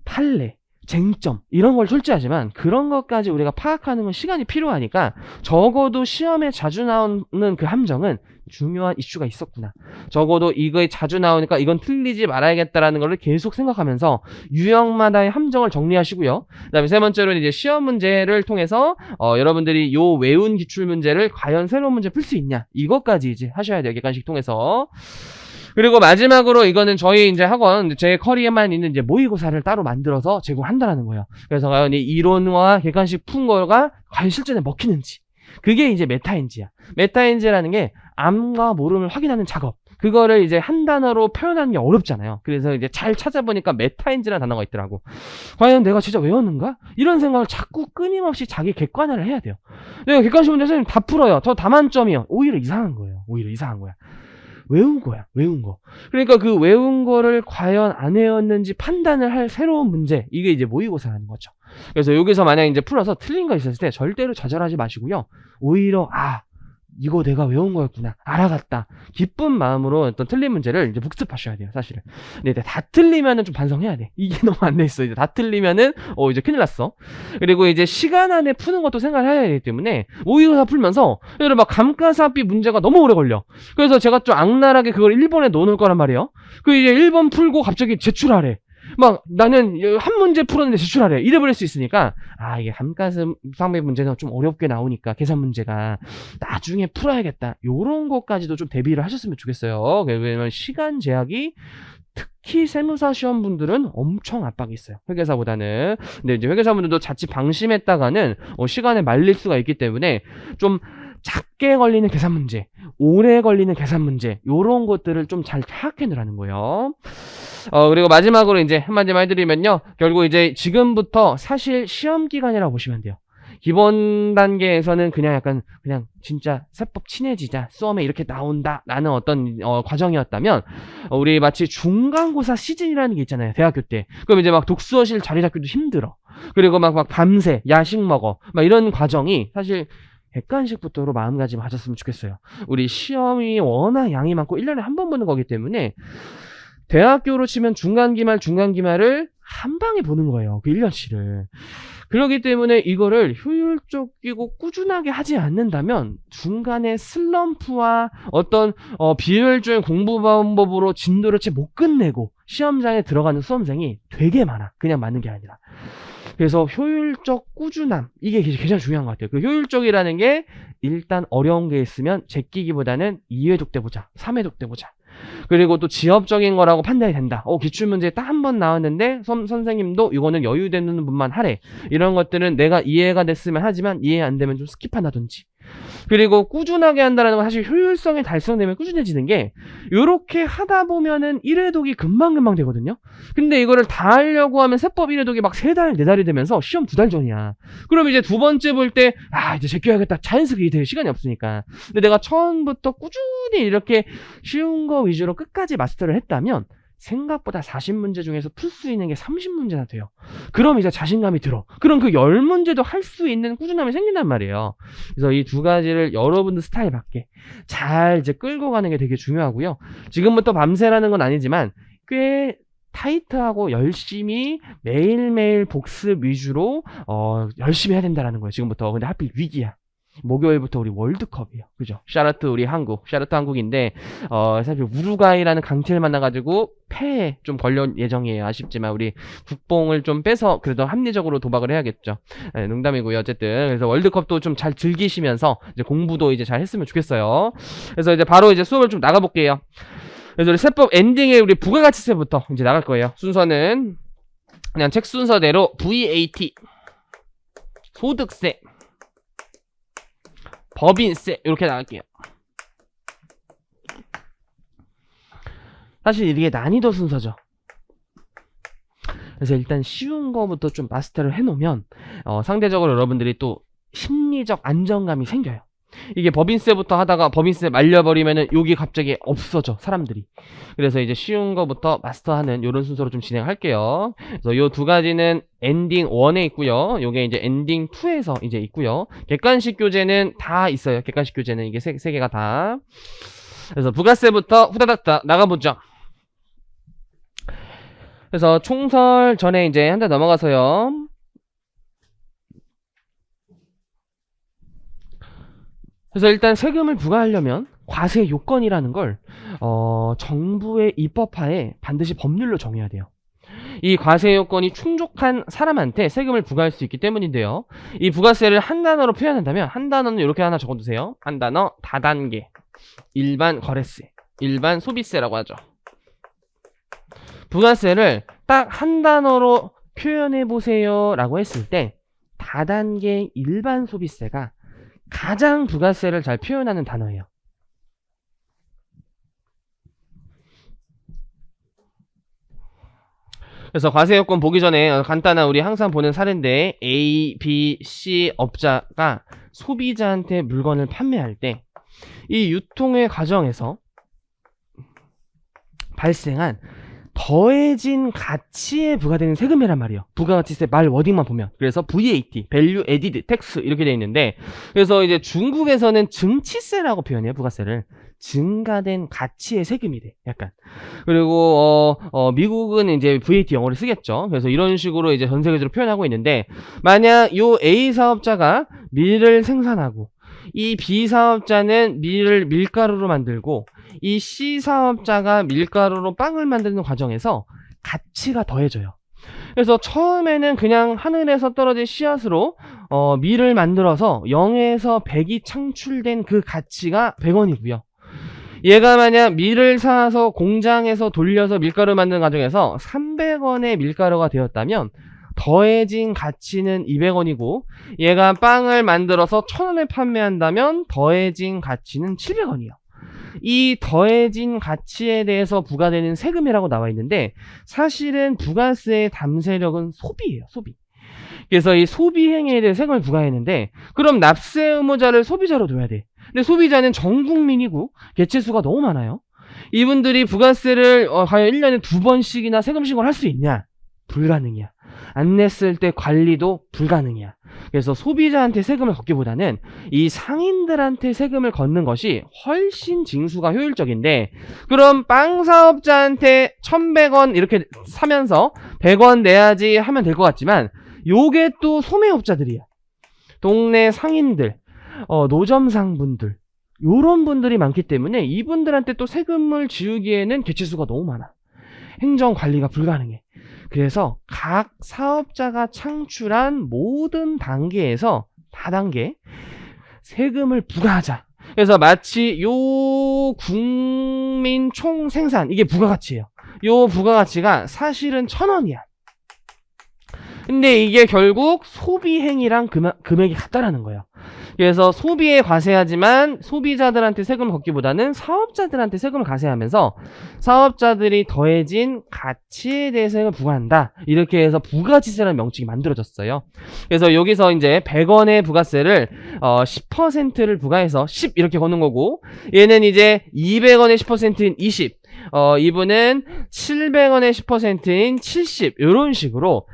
판례, 쟁점 이런 걸 출제하지만 그런 것까지 우리가 파악하는 건 시간이 필요하니까 적어도 시험에 자주 나오는 그 함정은 중요한 이슈가 있었구나. 적어도 이거에 자주 나오니까 이건 틀리지 말아야겠다라는 걸 계속 생각하면서 유형마다의 함정을 정리하시고요. 그 다음에 세 번째로는 이제 시험 문제를 통해서 여러분들이 요 외운 기출 문제를 과연 새로운 문제 풀 수 있냐, 이것까지 이제 하셔야 돼요. 객관식 통해서. 그리고 마지막으로 이거는 저희 이제 학원, 제 커리어만 있는 이제 모의고사를 따로 만들어서 제공한다라는 거예요. 그래서 과연 이 이론과 객관식 푼 거가 과연 실전에 먹히는지. 그게 이제 메타인지야. 메타인지라는 게 암과 모름을 확인하는 작업. 그거를 이제 한 단어로 표현하는 게 어렵잖아요. 그래서 이제 잘 찾아보니까 메타인지라는 단어가 있더라고. 과연 내가 진짜 외웠는가? 이런 생각을 자꾸 끊임없이 자기 객관화를 해야 돼요. 내가 객관식 문제 선생님 다 풀어요. 저 다만점이요. 오히려 이상한 거예요. 오히려 이상한 거야. 외운 거야, 외운 거. 그러니까 그 외운 거를 과연 안 외웠는지 판단을 할 새로운 문제, 이게 이제 모의고사라는 거죠. 그래서 여기서 만약 이제 풀어서 틀린 거 있었을 때 절대로 좌절하지 마시고요. 오히려 이거 내가 외운 거였구나, 알아갔다, 기쁜 마음으로 어떤 틀린 문제를 이제 복습하셔야 돼요, 사실은. 근데 다 틀리면은 좀 반성해야 돼. 이게 너무 안 돼 있어. 이제 다 틀리면은 이제 큰일 났어. 그리고 이제 시간 안에 푸는 것도 생각을 해야 되기 때문에 모의고사 풀면서 예를 들어 막 감가상각비 문제가 너무 오래 걸려. 그래서 제가 좀 악랄하게 그걸 1번에 넣어놓을 거란 말이에요. 그 이제 1번 풀고 갑자기 제출하래. 막 나는 한 문제 풀었는데 제출하래, 이래버릴 수 있으니까 이게 감가상각비 문제는 좀 어렵게 나오니까 계산 문제가 나중에 풀어야겠다, 요런 것까지도 좀 대비를 하셨으면 좋겠어요. 왜냐면 시간 제약이 특히 세무사 시험분들은 엄청 압박이 있어요, 회계사보다는. 근데 이제 회계사분들도 자칫 방심했다가는 시간에 말릴 수가 있기 때문에 좀 작게 걸리는 계산 문제, 오래 걸리는 계산 문제, 요런 것들을 좀 잘 파악해 놓으라는 거예요. 그리고 마지막으로 이제 한마디만 해드리면요. 결국 이제 지금부터 사실 시험 기간이라고 보시면 돼요. 기본 단계에서는 그냥 진짜 세법 친해지자, 수험에 이렇게 나온다라는 어떤 과정이었다면, 우리 마치 중간고사 시즌이라는 게 있잖아요, 대학교 때. 그럼 이제 막 독서실 자리 잡기도 힘들어. 그리고 막 밤새 야식 먹어. 막 이런 과정이 사실 객관식부터로 마음가짐 가졌으면 좋겠어요. 우리 시험이 워낙 양이 많고 1년에 한 번 보는 거기 때문에 대학교로 치면 중간기말을 한 방에 보는 거예요. 그 1년치를. 그렇기 때문에 이거를 효율적이고 꾸준하게 하지 않는다면 중간에 슬럼프와 어떤 비효율적인 공부 방법으로 진도를 채 못 끝내고 시험장에 들어가는 수험생이 되게 많아. 그냥 맞는 게 아니라. 그래서 효율적 꾸준함, 이게 굉장히 중요한 것 같아요. 그 효율적이라는 게 일단 어려운 게 있으면 제끼기보다는 2회 독대 보자, 3회 독대 보자. 그리고 또 지엽적인 거라고 판단이 된다. 기출문제 딱 한 번 나왔는데 선생님도 이거는 여유되는 부분만 하래. 이런 것들은 내가 이해가 됐으면 하지만 이해 안 되면 좀 스킵한다든지. 그리고 꾸준하게 한다는 건 사실 효율성이 달성되면 꾸준해지는 게, 요렇게 하다 보면은 1회독이 금방금방 되거든요. 근데 이거를 다 하려고 하면 세법 1회독이 막 3달, 4달이 되면서 시험 2달 전이야. 그럼 이제 두 번째 볼 때 이제 제껴야겠다, 자연스럽게 될 시간이 없으니까. 근데 내가 처음부터 꾸준히 이렇게 쉬운 거 위주로 끝까지 마스터를 했다면 생각보다 40문제 중에서 풀 수 있는 게 30문제나 돼요. 그럼 이제 자신감이 들어. 그럼 그 10문제도 할 수 있는 꾸준함이 생긴단 말이에요. 그래서 이 두 가지를 여러분들 스타일 맞게 잘 이제 끌고 가는 게 되게 중요하고요. 지금부터 밤새라는 건 아니지만 꽤 타이트하고 열심히 매일매일 복습 위주로 열심히 해야 된다라는 거예요. 지금부터. 근데 하필 위기야. 목요일부터 우리 월드컵이에요. 그죠? 샤르트 우리 한국, 샤르트 한국인데 사실 우루과이라는 강팀을 만나가지고 패에 좀 걸려 예정이에요. 아쉽지만 우리 국뽕을 좀 빼서 그래도 합리적으로 도박을 해야겠죠. 네, 농담이고요. 어쨌든 그래서 월드컵도 좀 잘 즐기시면서 이제 공부도 이제 잘 했으면 좋겠어요. 그래서 이제 바로 이제 수업을 좀 나가볼게요. 그래서 우리 세법 엔딩에 우리 부가가치세부터 이제 나갈 거예요. 순서는 그냥 책 순서대로 VAT, 소득세, 법인세 이렇게 나갈게요. 사실 이게 난이도 순서죠. 그래서 일단 쉬운 거부터 좀 마스터를 해놓으면 상대적으로 여러분들이 또 심리적 안정감이 생겨요. 이게 법인세부터 하다가 법인세 말려버리면은 여기 갑자기 없어져 사람들이. 그래서 이제 쉬운 거부터 마스터하는 이런 순서로 좀 진행할게요. 그래서 요 두 가지는 엔딩 1에 있고요. 요게 이제 엔딩 2에서 이제 있고요. 객관식 교재는 다 있어요. 객관식 교재는 이게 세 개가 다. 그래서 부가세부터 후다닥 나가보죠. 그래서 총설 전에 이제 한 달 넘어가서요. 그래서 일단 세금을 부과하려면 과세 요건이라는 걸 정부의 입법하에 반드시 법률로 정해야 돼요. 이 과세 요건이 충족한 사람한테 세금을 부과할 수 있기 때문인데요. 이 부가세를 한 단어로 표현한다면 한 단어는 이렇게 하나 적어두세요. 한 단어 다단계, 일반 거래세, 일반 소비세라고 하죠. 부가세를 딱 한 단어로 표현해보세요 라고 했을 때 다단계 일반 소비세가 가장 부가세를 잘 표현하는 단어예요. 그래서 과세 요건 보기 전에 간단한 우리 항상 보는 사례인데 A, B, C 업자가 소비자한테 물건을 판매할 때 이 유통의 과정에서 발생한 더해진 가치에 부과되는 세금이란 말이에요. 부가가치세 말 워딩만 보면. 그래서 VAT, Value Added Tax 이렇게 되어 있는데, 그래서 이제 중국에서는 증치세라고 표현해요. 부가세를. 증가된 가치의 세금이 돼. 약간. 그리고 미국은 이제 VAT 영어를 쓰겠죠. 그래서 이런 식으로 이제 전 세계적으로 표현하고 있는데, 만약 요 A 사업자가 밀을 생산하고 이 B 사업자는 밀을 밀가루로 만들고 이 C 사업자가 밀가루로 빵을 만드는 과정에서 가치가 더해져요. 그래서 처음에는 그냥 하늘에서 떨어진 씨앗으로 밀을 만들어서 0에서 100이 창출된 그 가치가 100원이고요. 얘가 만약 밀을 사서 공장에서 돌려서 밀가루 만드는 과정에서 300원의 밀가루가 되었다면 더해진 가치는 200원이고 얘가 빵을 만들어서 1000원에 판매한다면 더해진 가치는 700원이에요. 이 더해진 가치에 대해서 부과되는 세금이라고 나와 있는데 사실은 부가세의 담세력은 소비예요. 소비. 그래서 이 소비 행위에 대해 세금을 부과했는데 그럼 납세 의무자를 소비자로 둬야 돼. 근데 소비자는 전 국민이고 개체수가 너무 많아요. 이분들이 부가세를 과연 1년에 2번씩이나 세금 신고를 할 수 있냐? 불가능이야. 안 냈을 때 관리도 불가능이야. 그래서 소비자한테 세금을 걷기보다는 이 상인들한테 세금을 걷는 것이 훨씬 징수가 효율적인데 그럼 빵 사업자한테 1100원 이렇게 사면서 100원 내야지 하면 될 것 같지만 요게 또 소매업자들이야. 동네 상인들, 노점상분들 요런 분들이 많기 때문에 이분들한테 또 세금을 지우기에는 개체수가 너무 많아. 행정관리가 불가능해. 그래서 각 사업자가 창출한 모든 단계에서 다단계 세금을 부과하자. 그래서 마치 요 국민 총 생산 이게 부가가치예요. 요 부가가치가 사실은 1000원이야. 근데 이게 결국 소비행위랑 금액이 같다라는 거예요. 그래서 소비에 과세하지만 소비자들한테 세금을 걷기보다는 사업자들한테 세금을 과세하면서 사업자들이 더해진 가치에 대해서 세금을 부과한다. 이렇게 해서 부가지세라는 명칭이 만들어졌어요. 그래서 여기서 이제 100원의 부가세를 10%를 부과해서 10 이렇게 걷는 거고 얘는 이제 200원의 10%인 20 이분은 700원의 10%인 70 이런 식으로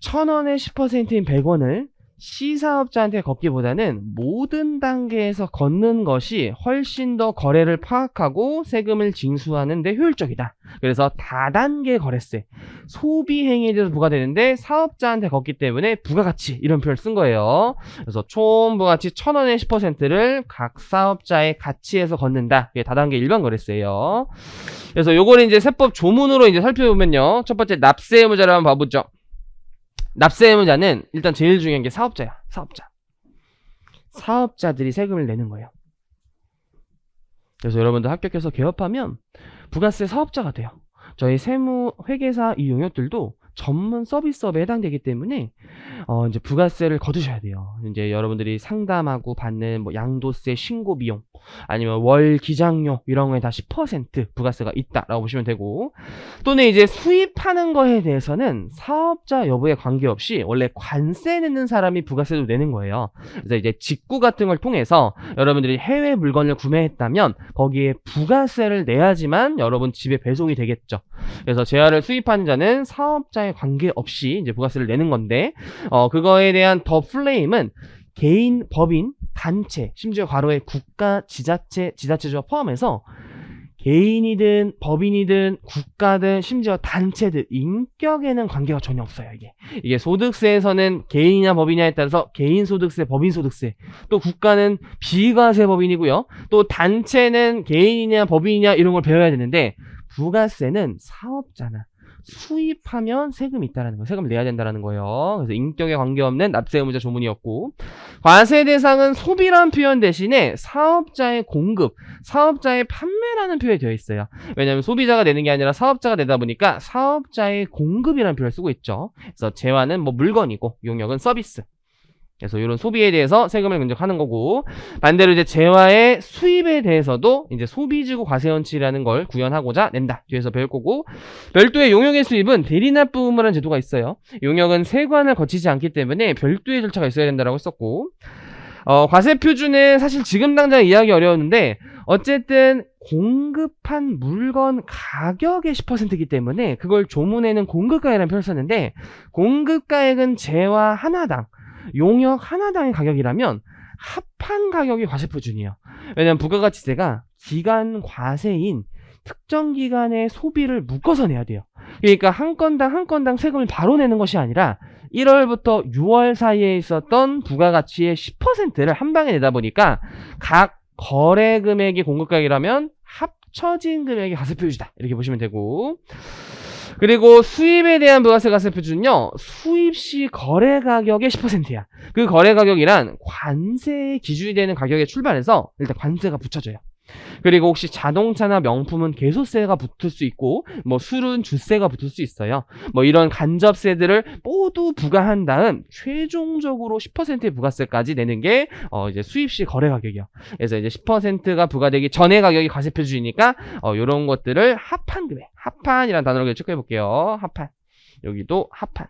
1000원의 10%인 100원을 C사업자한테 걷기보다는 모든 단계에서 걷는 것이 훨씬 더 거래를 파악하고 세금을 징수하는 데 효율적이다. 그래서 다단계 거래세, 소비 행위에 대해서 부과되는데 사업자한테 걷기 때문에 부가가치 이런 표현을 쓴 거예요. 그래서 총 부가가치 1,000원의 10%를 각 사업자의 가치에서 걷는다. 이게 다단계 일반 거래세예요. 그래서 요거를 이제 세법 조문으로 이제 살펴보면요. 첫 번째 납세 의무자를 한번 봐보죠. 납세 의무자는 일단 제일 중요한 게 사업자야. 사업자들이 세금을 내는 거예요. 그래서 여러분들 합격해서 개업하면 부가세 사업자가 돼요. 저희 세무 회계사 이 용역들도 전문 서비스업에 해당되기 때문에 이제 부가세를 거두셔야 돼요. 이제 여러분들이 상담하고 받는 뭐 양도세 신고 비용 아니면 월 기장료 이런 거에 다 10% 부가세가 있다라고 보시면 되고, 또는 이제 수입하는 거에 대해서는 사업자 여부에 관계없이 원래 관세 내는 사람이 부가세도 내는 거예요. 그래서 이제 직구 같은 걸 통해서 여러분들이 해외 물건을 구매했다면 거기에 부가세를 내야지만 여러분 집에 배송이 되겠죠. 그래서 재화를 수입하는 자는 사업자에 관계없이 이제 부가세를 내는 건데, 그거에 대한 더 플레임은 개인, 법인, 단체, 심지어 괄호에 국가, 지자체, 지자체조합 포함해서 개인이든 법인이든 국가든 심지어 단체든 인격에는 관계가 전혀 없어요. 이게 소득세에서는 개인이냐 법인이냐에 따라서 개인 소득세, 법인 소득세, 또 국가는 비과세 법인이고요, 또 단체는 개인이냐 법인이냐 이런 걸 배워야 되는데, 부가세는 사업자나 수입하면 세금이 있다라는 거예요. 세금을 내야 된다라는 거예요. 그래서 인격에 관계없는 납세 의무자 조문이었고, 과세 대상은 소비라는 표현 대신에 사업자의 공급, 사업자의 판매라는 표현이 되어 있어요. 왜냐하면 소비자가 내는 게 아니라 사업자가 내다 보니까 사업자의 공급이라는 표현을 쓰고 있죠. 그래서 재화는 뭐 물건이고 용역은 서비스. 그래서 이런 소비에 대해서 세금을 면적하는 거고, 반대로 이제 재화의 수입에 대해서도 이제 소비지구 과세원칙이라는 걸 구현하고자 낸다. 뒤에서 배울 거고, 별도의 용역의 수입은 대리납부 의무라는 제도가 있어요. 용역은 세관을 거치지 않기 때문에 별도의 절차가 있어야 된다라고 했었고, 과세 표준은 사실 지금 당장 이해하기 어려웠는데, 어쨌든 공급한 물건 가격의 10%이기 때문에 그걸 조문에는 공급가액이라는 표현을 썼는데, 공급가액은 재화 하나당, 용역 하나당의 가격이라면 합한 가격이 과세 표준이에요. 왜냐하면 부가가치세가 기간 과세인 특정 기간의 소비를 묶어서 내야 돼요. 그러니까 한 건당 세금을 바로 내는 것이 아니라 1월부터 6월 사이에 있었던 부가가치의 10%를 한 방에 내다 보니까 각 거래 금액이 공급가액이라면 합쳐진 금액이 과세 표준이다. 이렇게 보시면 되고, 그리고 수입에 대한 부가세 과세 표준은요, 수입 시 거래 가격의 10%야. 그 거래 가격이란 관세의 기준이 되는 가격에 출발해서 일단 관세가 붙여져요. 그리고 혹시 자동차나 명품은 개소세가 붙을 수 있고, 뭐 술은 주세가 붙을 수 있어요. 뭐 이런 간접세들을 모두 부과한 다음 최종적으로 10%의 부가세까지 내는 게 이제 수입 시 거래 가격이요. 그래서 이제 10%가 부과되기 전의 가격이 과세 표준이니까 이런 것들을 합한 금액, 합한이라는 단어로 체크해 볼게요. 합한. 여기도 합한.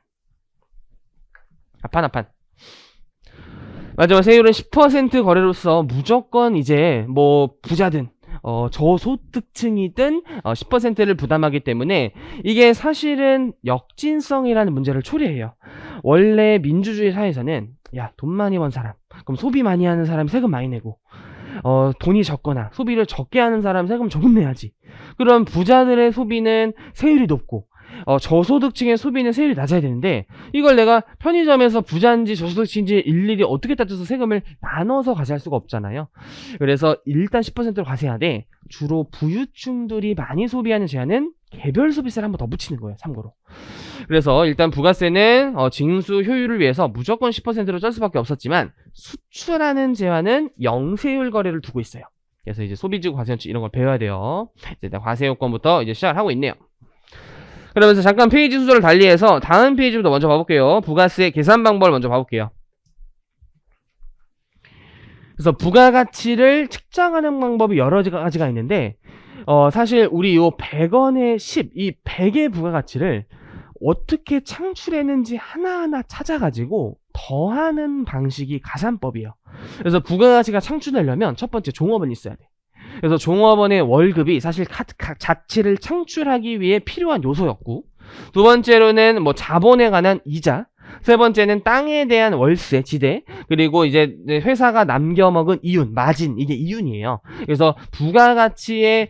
마지막 세율은 10% 거래로서 무조건 이제 뭐 부자든 저소득층이든 10%를 부담하기 때문에 이게 사실은 역진성이라는 문제를 초래해요. 원래 민주주의 사회에서는 야, 돈 많이 번 사람, 그럼 소비 많이 하는 사람이 세금 많이 내고, 돈이 적거나 소비를 적게 하는 사람 세금 조금 내야지. 그럼 부자들의 소비는 세율이 높고 저소득층의 소비는 세율이 낮아야 되는데, 이걸 내가 편의점에서 부자인지 저소득층인지 일일이 어떻게 따져서 세금을 나눠서 과세할 수가 없잖아요. 그래서 일단 10%를 과세하되 주로 부유층들이 많이 소비하는 제한은 개별 소비세를 한번 더 붙이는 거예요. 참고로. 그래서 일단 부가세는 징수 효율을 위해서 무조건 10%로 쩔 수밖에 없었지만, 수출하는 재화는 영세율 거래를 두고 있어요. 그래서 이제 소비지구 과세원칙 이런 걸 배워야 돼요. 이제 과세 요건부터 이제 시작을 하고 있네요. 그러면서 잠깐 페이지 순서를 달리해서 다음 페이지부터 먼저 봐볼게요. 부가세 계산 방법을 먼저 봐볼게요. 그래서 부가가치를 측정하는 방법이 여러 가지가 있는데, 사실 우리 요 100원의 10, 이 100의 부가가치를 어떻게 창출했는지 하나하나 찾아가지고 더하는 방식이 가산법이에요. 그래서 부가가치가 창출되려면 첫 번째 종업원이 있어야 돼. 그래서 종업원의 월급이 사실 가치를 창출하기 위해 필요한 요소였고, 두 번째로는 뭐 자본에 관한 이자, 세 번째는 땅에 대한 월세, 지대, 그리고 이제 회사가 남겨먹은 이윤, 마진, 이게 이윤이에요. 그래서 부가가치에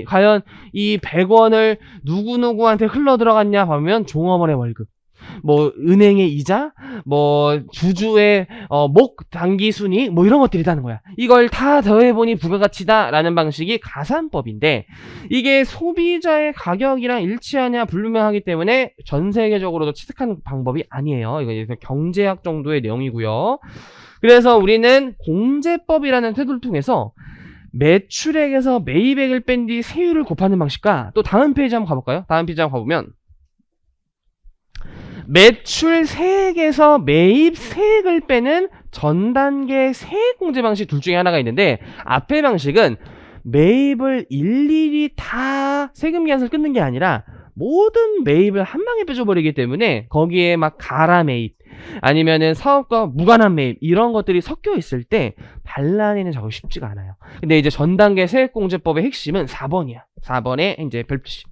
과연 이 100원을 누구누구한테 흘러 들어갔냐 보면 종업원의 월급, 뭐 은행의 이자, 뭐 주주의 목 단기 순이익, 뭐 이런 것들이 있다는 거야. 이걸 다 더해보니 부가가치다라는 방식이 가산법인데, 이게 소비자의 가격이랑 일치하냐 불분명하기 때문에 전 세계적으로도 취득하는 방법이 아니에요. 이거 경제학 정도의 내용이고요. 그래서 우리는 공제법이라는 태도를 통해서 매출액에서 매입액을 뺀 뒤 세율을 곱하는 방식과, 또 다음 페이지 한번 가볼까요? 다음 페이지 한번 가보면 매출 세액에서 매입 세액을 빼는 전 단계 세액 공제 방식 둘 중에 하나가 있는데, 앞의 방식은 매입을 일일이 다 세금 계산서를 끊는 게 아니라 모든 매입을 한 방에 빼줘버리기 때문에 거기에 막 가라 매입, 아니면은 사업과 무관한 매입, 이런 것들이 섞여 있을 때 반란이는 작업이 쉽지가 않아요. 근데 이제 전 단계 세액 공제법의 핵심은 4번이야. 4번에 이제 별표시.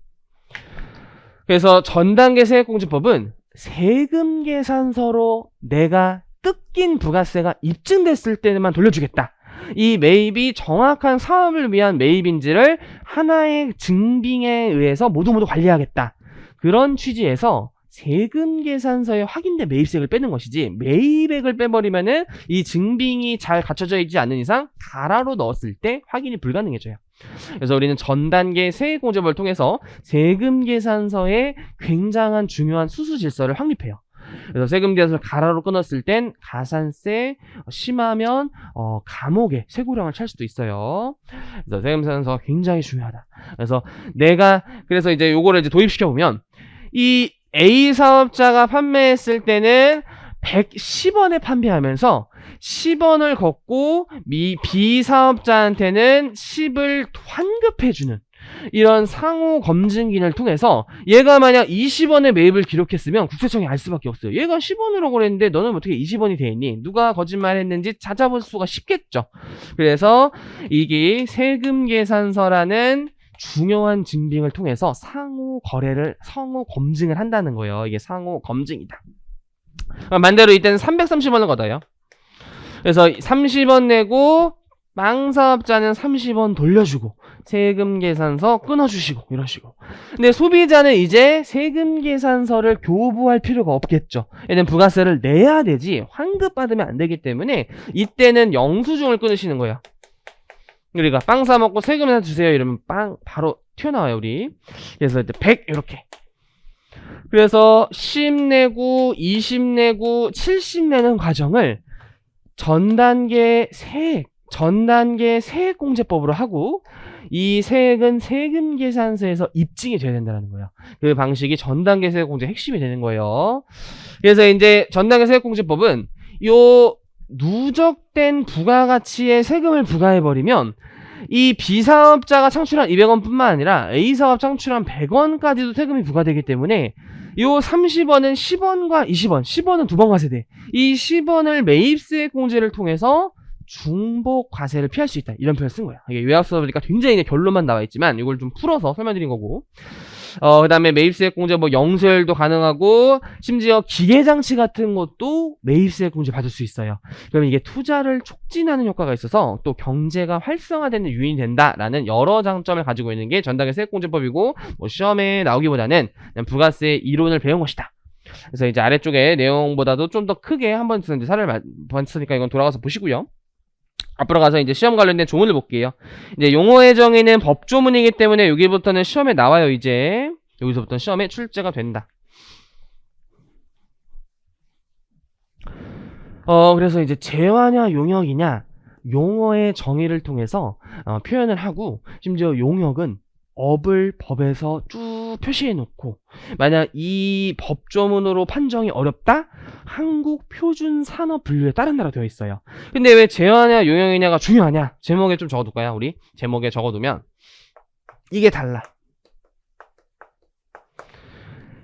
그래서 전 단계 세액 공제법은 세금 계산서로 내가 뜯긴 부가세가 입증됐을 때만 돌려주겠다. 이 매입이 정확한 사업을 위한 매입인지를 하나의 증빙에 의해서 모두 관리하겠다. 그런 취지에서 세금 계산서에 확인된 매입세액을 빼는 것이지, 매입액을 빼버리면은 이 증빙이 잘 갖춰져 있지 않는 이상 가라로 넣었을 때 확인이 불가능해져요. 그래서 우리는 전 단계 세액공제법을 통해서 세금 계산서에 굉장한 중요한 수수 질서를 확립해요. 그래서 세금 계산서를 가라로 끊었을 땐 가산세, 심하면 감옥에 쇠고령을 찰 수도 있어요. 그래서 세금 계산서가 굉장히 중요하다. 그래서 이제 요거를 이제 도입시켜 보면, 이 A 사업자가 판매했을 때는 110원에 판매하면서 10원을 걷고 B 사업자한테는 10을 환급해주는 이런 상호 검증 기능을 통해서, 얘가 만약 20원의 매입을 기록했으면 국세청이 알 수밖에 없어요. 얘가 10원으로 거랬는데 너는 어떻게 20원이 돼 있니? 누가 거짓말했는지 찾아볼 수가 쉽겠죠. 그래서 이게 세금 계산서라는 중요한 증빙을 통해서 상호 검증을 한다는 거예요. 이게 상호 검증이다. 반대로 이때는 330원을 걷어요. 그래서 30원 내고 빵사업자는 30원 돌려주고 세금 계산서 끊어주시고 이런 식으로. 근데 소비자는 이제 세금 계산서를 교부할 필요가 없겠죠. 얘는 부가세를 내야 되지 환급받으면 안 되기 때문에 이때는 영수증을 끊으시는 거예요. 우리가 빵 사먹고 세금 하나 주세요 이러면 빵 바로 튀어나와요 우리. 그래서 이제 100 이렇게. 그래서 10 내고 20 내고 70 내는 과정을 전 단계 세액공제법으로 하고, 이 세액은 세금 계산서에서 입증이 돼야 된다는 거예요. 그 방식이 전 단계 세액공제 핵심이 되는 거예요. 그래서 이제 전 단계 세액공제법은 요 누적된 부가가치에 세금을 부과해버리면 이 B사업자가 창출한 200원 뿐만 아니라 A사업 창출한 100원까지도 세금이 부과되기 때문에 요 30원은 10원과 20원, 10원은 두 번 과세돼. 이 10원을 매입세 공제를 통해서 중복 과세를 피할 수 있다. 이런 표현을 쓴 거야. 이게 요약서 보니까 굉장히 그냥 결론만 나와 있지만 이걸 좀 풀어서 설명드린 거고. 그 다음에 매입세 공제 뭐 영세율도 가능하고, 심지어 기계장치 같은 것도 매입세 공제 받을 수 있어요. 그러면 이게 투자를 촉진하는 효과가 있어서 또 경제가 활성화되는 요인이 된다라는 여러 장점을 가지고 있는 게 전단계 세액공제법이고, 뭐 시험에 나오기보다는 그냥 부가세 이론을 배운 것이다. 그래서 이제 아래쪽에 내용보다도 좀 더 크게 한번 이제 사례를 봤으니까 이건 돌아가서 보시고요. 앞으로 가서 이제 시험 관련된 조문을 볼게요. 이제 용어의 정의는 법조문이기 때문에 여기부터는 시험에 나와요. 이제 여기서부터는 시험에 출제가 된다. 그래서 이제 재화냐 용역이냐 용어의 정의를 통해서 표현을 하고, 심지어 용역은 업을 법에서 쭉 표시해 놓고, 만약 이 법조문으로 판정이 어렵다? 한국 표준 산업 분류에 따른 나라 되어 있어요. 근데 왜 재화냐 용역이냐가 중요하냐? 제목에 좀 적어둘까요? 우리 제목에 적어두면 이게 달라.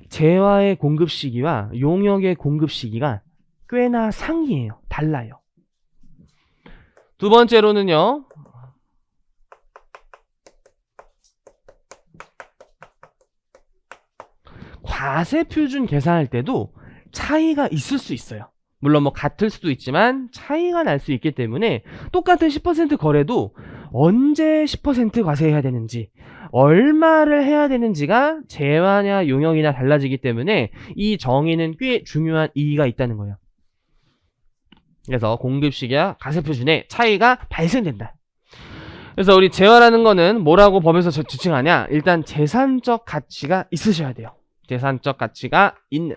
재화의 공급 시기와 용역의 공급 시기가 꽤나 상이에요. 달라요. 두 번째로는요, 과세 표준 계산할 때도 차이가 있을 수 있어요. 물론 뭐 같을 수도 있지만 차이가 날 수 있기 때문에 똑같은 10% 거래도 언제 10% 과세해야 되는지, 얼마를 해야 되는지가 재화냐 용역이나 달라지기 때문에 이 정의는 꽤 중요한 이의가 있다는 거예요. 그래서 공급시기와 가세표준에 차이가 발생된다. 그래서 우리 재화라는 거는 뭐라고 법에서 지칭하냐? 일단 재산적 가치가 있으셔야 돼요. 재산적 가치가 있는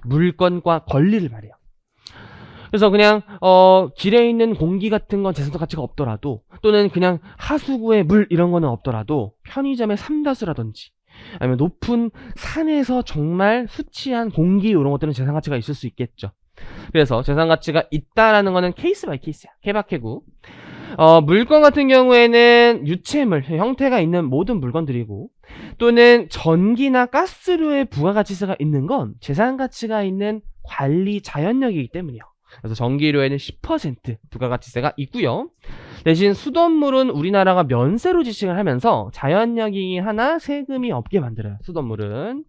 물건과 권리를 말해요. 그래서 그냥 길에 있는 공기 같은 건 재산적 가치가 없더라도, 또는 그냥 하수구의 물 이런 거는 없더라도 편의점의 삼다수라든지 아니면 높은 산에서 정말 수치한 공기 이런 것들은 재산 가치가 있을 수 있겠죠. 그래서 재산 가치가 있다라는 거는 케이스 바이 케이스야. 케바케고. 물건 같은 경우에는 유체물, 형태가 있는 모든 물건들이고, 또는 전기나 가스류의 부가가치세가 있는 건 재산 가치가 있는 관리 자연력이기 때문이요. 그래서 전기료에는 10% 부가가치세가 있고요. 대신 수돗물은 우리나라가 면세로 지칭을 하면서 자연력이긴 하나 세금이 없게 만들어요. 수돗물은.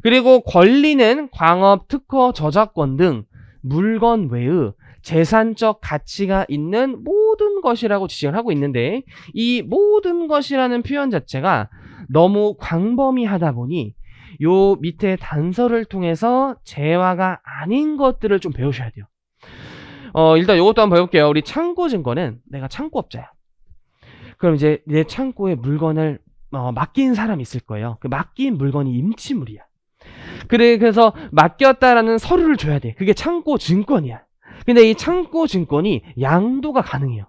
그리고 권리는 광업, 특허, 저작권 등 물건 외의 재산적 가치가 있는 모든 것이라고 지칭을 하고 있는데, 이 모든 것이라는 표현 자체가 너무 광범위하다 보니 요 밑에 단서를 통해서 재화가 아닌 것들을 좀 배우셔야 돼요. 일단 요것도 한번 배울게요. 우리 창고증권은 내가 창고업자야. 그럼 이제 내 창고에 물건을 맡긴 사람이 있을 거예요. 그 맡긴 물건이 임치물이야. 그래서 맡겼다라는 서류를 줘야 돼. 그게 창고증권이야. 근데 이 창고증권이 양도가 가능해요.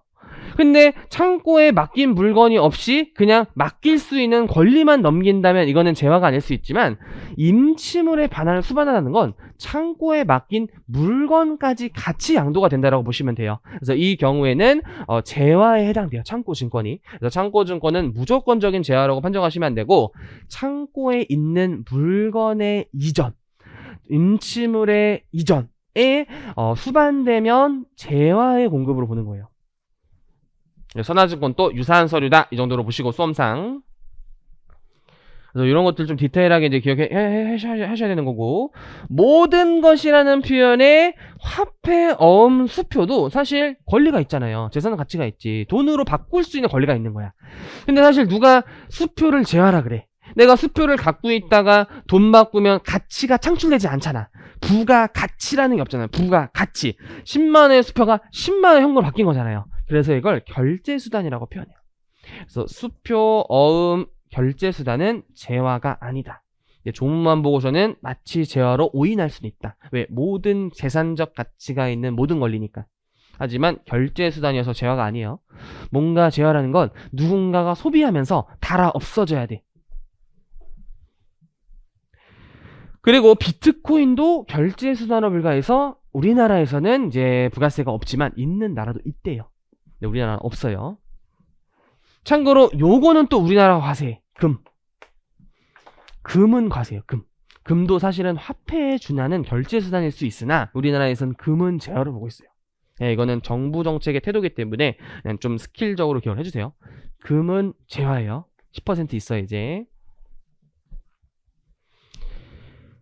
근데 창고에 맡긴 물건이 없이 그냥 맡길 수 있는 권리만 넘긴다면 이거는 재화가 아닐 수 있지만, 임치물의 반환을 수반하는 건 창고에 맡긴 물건까지 같이 양도가 된다라고 보시면 돼요. 그래서 이 경우에는 재화에 해당돼요. 창고증권이. 그래서 창고증권은 무조건적인 재화라고 판정하시면 안 되고, 창고에 있는 물건의 이전, 임치물의 이전에 수반되면 재화의 공급으로 보는 거예요. 선화증권도 유사한 서류다. 이 정도로 보시고 수험상. 그래서 이런 것들 좀 디테일하게 이제 하셔야 되는 거고, 모든 것이라는 표현에 화폐, 어음, 수표도 사실 권리가 있잖아요. 재산 가치가 있지. 돈으로 바꿀 수 있는 권리가 있는 거야. 근데 사실 누가 수표를 재화라 그래. 내가 수표를 갖고 있다가 돈 바꾸면 가치가 창출되지 않잖아. 부가가치라는 게 없잖아요. 부가가치. 10만원의 수표가 10만원 현금으로 바뀐 거잖아요. 그래서 이걸 결제수단이라고 표현해요. 그래서 수표, 어음, 결제수단은 재화가 아니다. 조문만 보고서는 마치 재화로 오인할 수는 있다. 왜? 모든 재산적 가치가 있는 모든 권리니까. 하지만 결제수단이어서 재화가 아니에요. 뭔가 재화라는 건 누군가가 소비하면서 달아 없어져야 돼. 그리고 비트코인도 결제수단으로 불과해서 우리나라에서는 이제 부가세가 없지만 있는 나라도 있대요. 근데 우리나라는 없어요. 참고로 요거는 또 우리나라 과세, 금은 과세예요. 금도 사실은 화폐에 준하는 결제수단일 수 있으나 우리나라에서는 금은 재화로 보고 있어요. 네, 이거는 정부 정책의 태도이기 때문에 그냥 좀 스킬적으로 기억을 해주세요. 금은 재화예요. 10% 있어요 이제.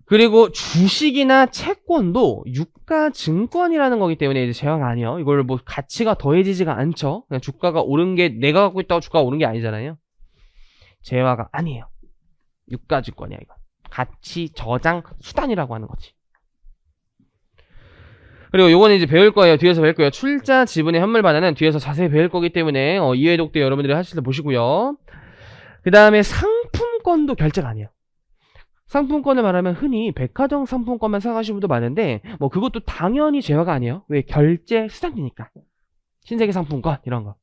그리고 주식이나 채권도 유가증권이라는 거기 때문에 이제 재화가 아니에요. 이걸 뭐 가치가 더해지지가 않죠. 그냥 주가가 오른 게 내가 갖고 있다고 주가가 오른 게 아니잖아요. 재화가 아니에요. 유가증권이야 이거. 가치 저장 수단이라고 하는 거지. 그리고 요거는 이제 배울 거예요. 뒤에서 배울 거예요. 출자 지분의 현물 반환은 뒤에서 자세히 배울 거기 때문에 이해독대 여러분들이 하실 때 보시고요. 그 다음에 상품권도 결제가 아니에요. 상품권을 말하면 흔히 백화점 상품권만 생각하시는 분도 많은데 뭐 그것도 당연히 재화가 아니에요. 왜? 결제 수단이니까. 신세계 상품권 이런 거.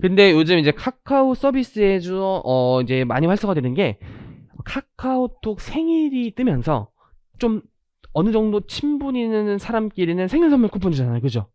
근데 요즘 이제 카카오 서비스에서 이제 많이 활성화되는 게 카카오톡 생일이 뜨면서 좀 어느 정도 친분 있는 사람끼리는 생일 선물 쿠폰 주잖아요. 그죠?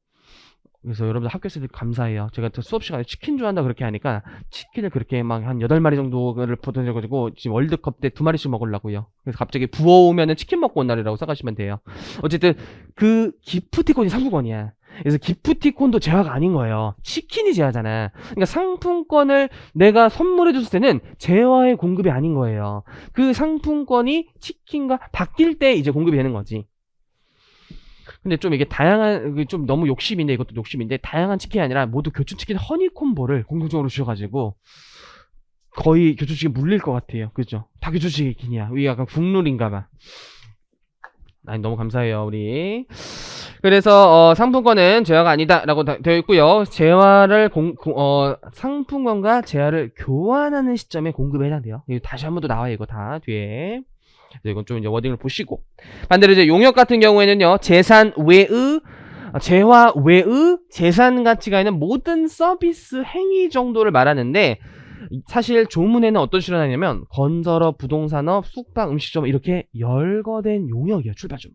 그래서 여러분들 학교에서 감사해요. 제가 또 수업 시간에 치킨 좋아한다 그렇게 하니까 치킨을 그렇게 막 한 8마리 정도를 보내줘가지고 지금 월드컵 때 2마리씩 먹으려고요. 그래서 갑자기 부어오면은 치킨 먹고 온 날이라고 생각하시면 돼요. 어쨌든 그 기프티콘이 상품권이야. 그래서 기프티콘도 제화가 아닌 거예요. 치킨이 제화잖아. 그러니까 상품권을 내가 선물해 줬을 때는 제화의 공급이 아닌 거예요. 그 상품권이 치킨과 바뀔 때 이제 공급이 되는 거지. 근데 좀 이게 다양한, 좀 너무 욕심인데, 이것도 욕심인데, 다양한 치킨이 아니라 모두 교촌치킨 허니콤보를 공통적으로 주셔가지고 거의 교촌치킨 물릴 것 같아요. 그죠? 다 교촌치킨이야. 이게 약간 국룰인가봐. 아니, 너무 감사해요, 우리. 그래서 상품권은 제화가 아니다라고 되어 있고요. 제화를 상품권과 제화를 교환하는 시점에 공급에 해당돼요. 이거 다시 한 번 더 나와요. 이거 다 뒤에. 이건 좀 이제 워딩을 보시고, 반대로 이제 용역 같은 경우에는요, 재산 외의 재화 외의 재산 가치가 있는 모든 서비스 행위 정도를 말하는데, 사실 조문에는 어떤 식으로 나냐면 건설업, 부동산업, 숙박, 음식점 이렇게 열거된 용역이에요. 출발 점.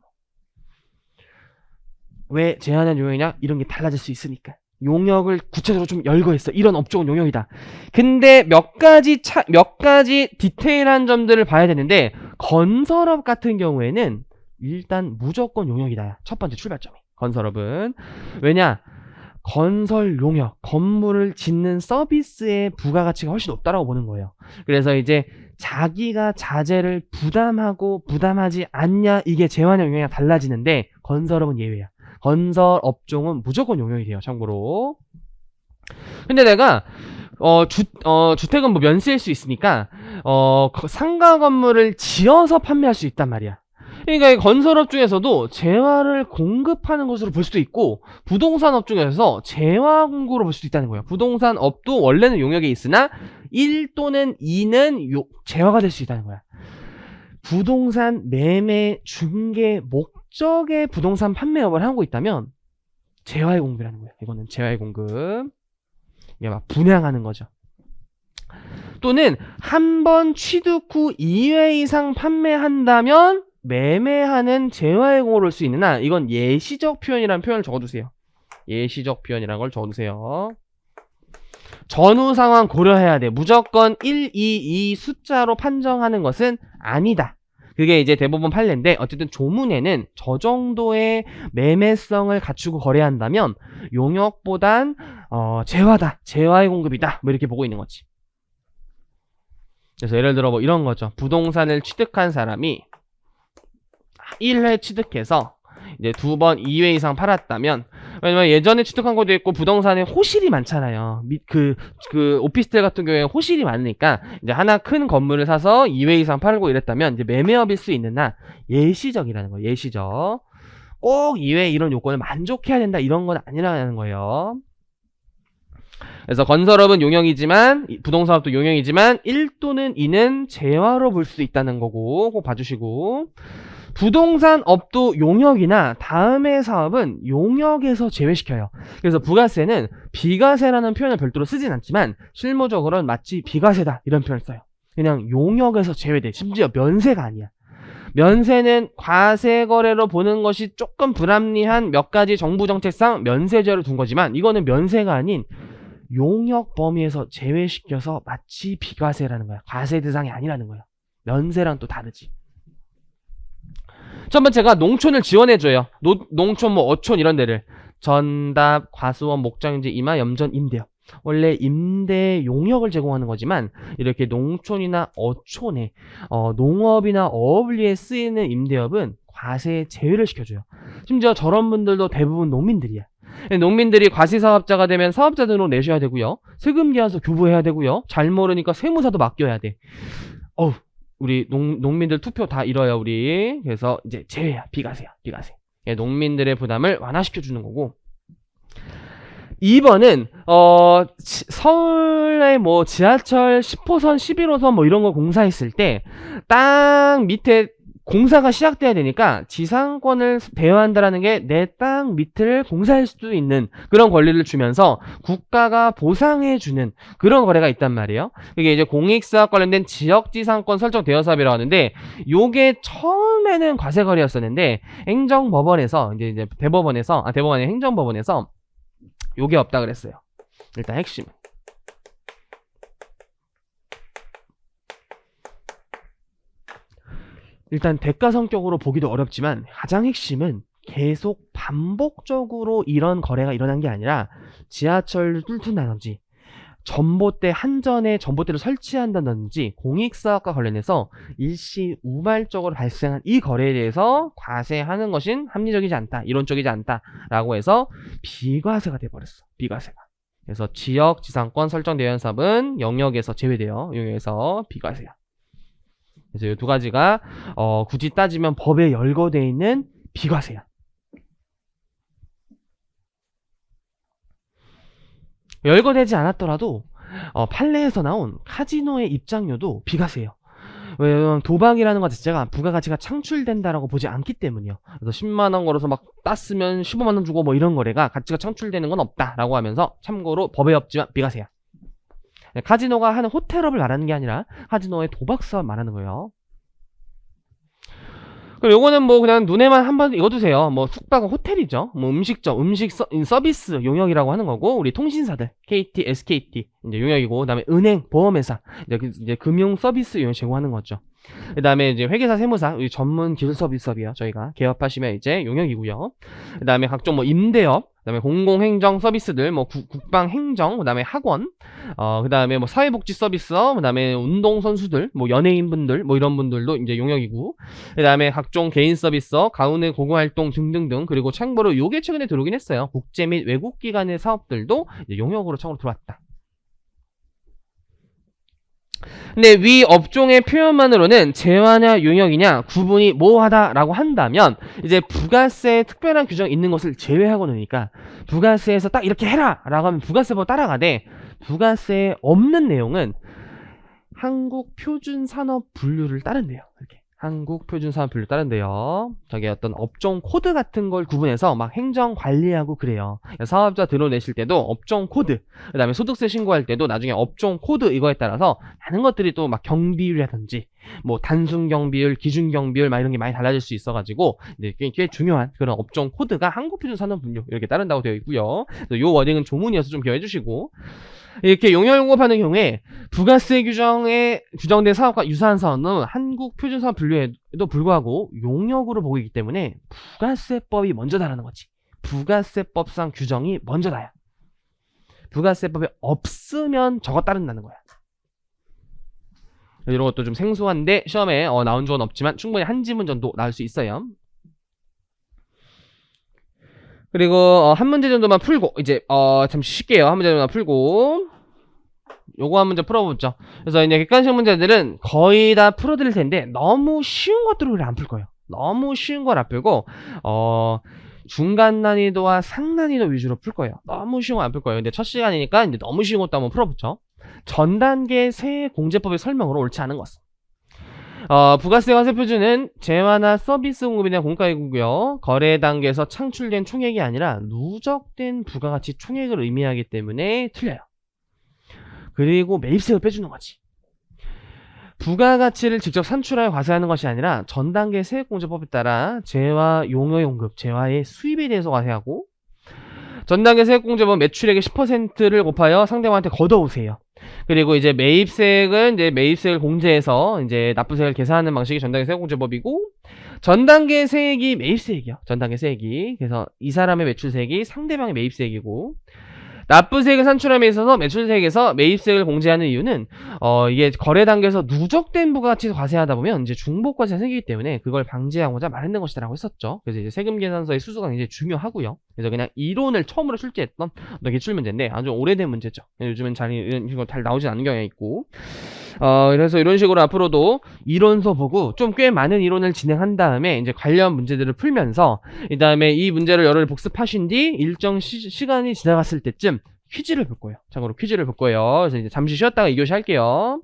왜 제한한 용역이냐? 이런 게 달라질 수 있으니까. 용역을 구체적으로 좀 열거했어. 이런 업종은 용역이다. 근데 몇 가지 디테일한 점들을 봐야 되는데, 건설업 같은 경우에는 일단 무조건 용역이다. 첫 번째 출발점이. 건설업은. 왜냐? 건설 용역, 건물을 짓는 서비스의 부가가치가 훨씬 높다라고 보는 거예요. 그래서 이제 자기가 자재를 부담하고 부담하지 않냐, 이게 재환형 용역이랑 달라지는데, 건설업은 예외야. 건설 업종은 무조건 용역이 돼요. 참고로. 근데 내가 주택은 뭐 면세일 수 있으니까 상가 건물을 지어서 판매할 수 있단 말이야. 그러니까 이 건설업 중에서도 재화를 공급하는 것으로 볼 수도 있고, 부동산업 중에서 재화 공급으로 볼 수도 있다는 거예요. 부동산업도 원래는 용역에 있으나 1 또는 2는 재화가 될 수 있다는 거야. 부동산 매매 중개 목적의 부동산 판매업을 하고 있다면 재화의 공급이라는 거예요. 이거는 재화의 공급. 이게 막 분양하는 거죠. 또는 한 번 취득 후 2회 이상 판매한다면 매매하는 재화의 공급을 올 수 있으나, 이건 예시적 표현이라는 표현을 적어두세요. 예시적 표현이라는 걸 적어두세요. 전후 상황 고려해야 돼. 무조건 1, 2, 2 숫자로 판정하는 것은 아니다. 그게 이제 대부분 판례인데, 어쨌든 조문에는 저 정도의 매매성을 갖추고 거래한다면 용역보단 재화다, 재화의 공급이다, 뭐 이렇게 보고 있는 거지. 그래서 예를 들어 뭐 이런 거죠. 부동산을 취득한 사람이 1회 취득해서 이제 2번 2회 이상 팔았다면, 왜냐면 예전에 취득한 것도 있고 부동산에 호실이 많잖아요. 그 오피스텔 같은 경우에 호실이 많으니까 이제 하나 큰 건물을 사서 2회 이상 팔고 이랬다면 이제 매매업일 수 있느나 예시적이라는 거예요. 예시적. 꼭 2회 이런 요건을 만족해야 된다, 이런 건 아니라는 거예요. 그래서 건설업은 용역이지만, 부동산업도 용역이지만 1 또는 2는 재화로 볼 수 있다는 거고 꼭 봐주시고, 부동산업도 용역이나 다음의 사업은 용역에서 제외시켜요. 그래서 부가세는 비과세라는 표현을 별도로 쓰진 않지만 실무적으로는 마치 비과세다 이런 표현을 써요. 그냥 용역에서 제외돼. 심지어 면세가 아니야. 면세는 과세 거래로 보는 것이 조금 불합리한 몇 가지 정부 정책상 면세제를 둔 거지만, 이거는 면세가 아닌 용역 범위에서 제외시켜서 마치 비과세라는 거야. 과세 대상이 아니라는 거야. 면세랑 또 다르지. 첫 번째가 농촌을 지원해줘요. 농촌 뭐 어촌 이런 데를. 전답, 과수원, 목장지, 임화, 염전, 임대업. 원래 임대 용역을 제공하는 거지만 이렇게 농촌이나 어촌에 농업이나 어업을 위해 쓰이는 임대업은 과세 제외를 시켜줘요. 심지어 저런 분들도 대부분 농민들이야. 농민들이 과시사업자가 되면 사업자 등록 내셔야 되고요. 세금계산서 교부해야 되고요. 잘 모르니까 세무사도 맡겨야 돼. 우리 농민들 투표 다 잃어요, 우리. 그래서 이제 제외야. 비과세야. 비과세. 농민들의 부담을 완화시켜주는 거고. 2번은 서울에 뭐 지하철 10호선, 11호선 뭐 이런 거 공사했을 때 땅 밑에 공사가 시작돼야 되니까 지상권을 배회한다라는 게 내 땅 밑을 공사할 수도 있는 그런 권리를 주면서 국가가 보상해주는 그런 거래가 있단 말이에요. 그게 이제 공익사업 관련된 지역지상권 설정 대여 사업이라고 하는데, 요게 처음에는 과세 거래였었는데 행정법원에서 이제 대법원에서 대법원의 행정법원에서 요게 없다 그랬어요. 일단 핵심. 일단 대가 성격으로 보기도 어렵지만 가장 핵심은 계속 반복적으로 이런 거래가 일어난 게 아니라 지하철을 뚫는다든지 전봇대 한전에 전봇대를 설치한다든지 공익사업과 관련해서 일시 우발적으로 발생한 이 거래에 대해서 과세하는 것은 합리적이지 않다, 이론적이지 않다라고 해서 비과세가 돼버렸어. 비과세가. 그래서 지역 지상권 설정 대외 사업은 영역에서 제외돼요. 영역에서 비과세야. 그래서 이 두 가지가 굳이 따지면 법에 열거되어 있는 비과세야. 열거되지 않았더라도 판례에서 나온 카지노의 입장료도 비과세예요. 왜냐면 도박이라는 것 자체가 부가가치가 창출된다라고 보지 않기 때문이요. 그래서 10만원 걸어서 막 땄으면 15만원 주고 뭐 이런 거래가 가치가 창출되는 건 없다라고 하면서 참고로 법에 없지만 비과세야. 카지노가 하는 호텔업을 말하는 게 아니라 카지노의 도박사업 말하는 거예요. 그럼 요거는 뭐 그냥 눈에만 한번 읽어두세요. 뭐 숙박은 호텔이죠. 뭐 음식점, 서비스 용역이라고 하는 거고, 우리 통신사들 KT, SKT 이제 용역이고, 그다음에 은행, 보험회사 이제 금융 서비스 용역 제공하는 거죠. 그다음에 이제 회계사, 세무사 우리 전문 기술 서비스업이요. 저희가 개업하시면 이제 용역이고요. 그다음에 각종 뭐 임대업, 그다음에 공공행정 서비스들, 뭐 국방 행정, 그다음에 학원, 그다음에 뭐 사회복지 서비스업, 그다음에 운동 선수들, 뭐 연예인분들, 뭐 이런 분들도 이제 용역이고, 그다음에 각종 개인 서비스업, 가운데 공공활동 등등등, 그리고 참고로 요게 최근에 들어오긴 했어요. 국제 및 외국 기관의 사업들도 이제 용역으로 참고로 들어왔다. 근데 위 업종의 표현만으로는 재화냐 용역이냐 구분이 모호하다라고 한다면 이제 부가세에 특별한 규정이 있는 것을 제외하고 놓으니까 부가세에서 딱 이렇게 해라 라고 하면 부가세법 따라가되, 부가세에 없는 내용은 한국표준산업분류를 따른대요. 이렇게 한국표준산업분류 따른대요. 저게 어떤 업종 코드 같은 걸 구분해서 막 행정 관리하고 그래요. 사업자 들어내실 때도 업종 코드, 그 다음에 소득세 신고할 때도 나중에 업종 코드 이거에 따라서 많은 것들이 또 막 경비율이라든지 뭐 단순 경비율, 기준 경비율 막 이런 게 많이 달라질 수 있어가지고 이제 꽤 중요한 그런 업종 코드가 한국표준산업분류 이렇게 따른다고 되어 있고요. 이 워딩은 조문이어서 좀 기억해 주시고, 이렇게 용역용업하는 경우에 부가세 규정에 규정된 사업과 유사한 사업은 한국표준사업 분류에도 불구하고 용역으로 보고 있기 때문에 부가세법이 먼저다라는 거지. 부가세법상 규정이 먼저다야. 부가세법에 없으면 저거 따른다는 거야. 이런 것도 좀 생소한데 시험에 나온 적은 없지만 충분히 한 지문 정도 나올 수 있어요. 그리고 한 문제 정도만 풀고 이제 잠시 쉴게요. 한 문제 정도만 풀고 요거 한 문제 풀어보죠. 그래서 이제 객관식 문제들은 거의 다 풀어드릴 텐데 너무 쉬운 것들을 안 풀 거예요. 너무 쉬운 걸 안 풀고 중간 난이도와 상난이도 위주로 풀 거예요. 너무 쉬운 거 안 풀 거예요. 근데 첫 시간이니까 이제 너무 쉬운 것도 한번 풀어보죠. 전 단계 세공제법의 설명으로 옳지 않은 것은 부가세 과세 표준은 재화나 서비스 공급에 대한 공가이고요. 거래 단계에서 창출된 총액이 아니라 누적된 부가가치 총액을 의미하기 때문에 틀려요. 그리고 매입세를 빼주는 거지. 부가가치를 직접 산출하여 과세하는 것이 아니라 전 단계 세액공제법에 따라 재화 용어용급, 재화의 수입에 대해서 과세하고, 전 단계 세액공제법 매출액의 10%를 곱하여 상대방한테 걷어오세요. 그리고 이제 매입세액은 이제 매입세액을 공제해서 이제 납부세액을 계산하는 방식이 전단계 세액공제법이고, 전단계 세액이 매입세액이요. 전단계 세액이. 그래서 이 사람의 매출세액이 상대방의 매입세액이고, 납부세액을 산출함에 있어서 매출세액에서 매입세액을 공제하는 이유는 이게 거래 단계에서 누적된 부가가치에서 과세하다 보면 이제 중복과세가 생기기 때문에 그걸 방지하고자 마련된 것이라고 했었죠. 그래서 이제 세금 계산서의 수수가 굉장히 중요하고요. 그래서 그냥 이론을 처음으로 출제했던 어떤 기출 문제인데 아주 오래된 문제죠. 요즘은 이런 잘 나오진 않는 경향이 있고, 그래서 이런 식으로 앞으로도 이론서 보고 좀 꽤 많은 이론을 진행한 다음에 이제 관련 문제들을 풀면서, 이 다음에 이 문제를 여러 번 복습하신 뒤 일정 시간이 지나갔을 때쯤 퀴즈를 볼 거예요. 참고로 퀴즈를 볼 거예요. 그래서 이제 잠시 쉬었다가 2교시 할게요.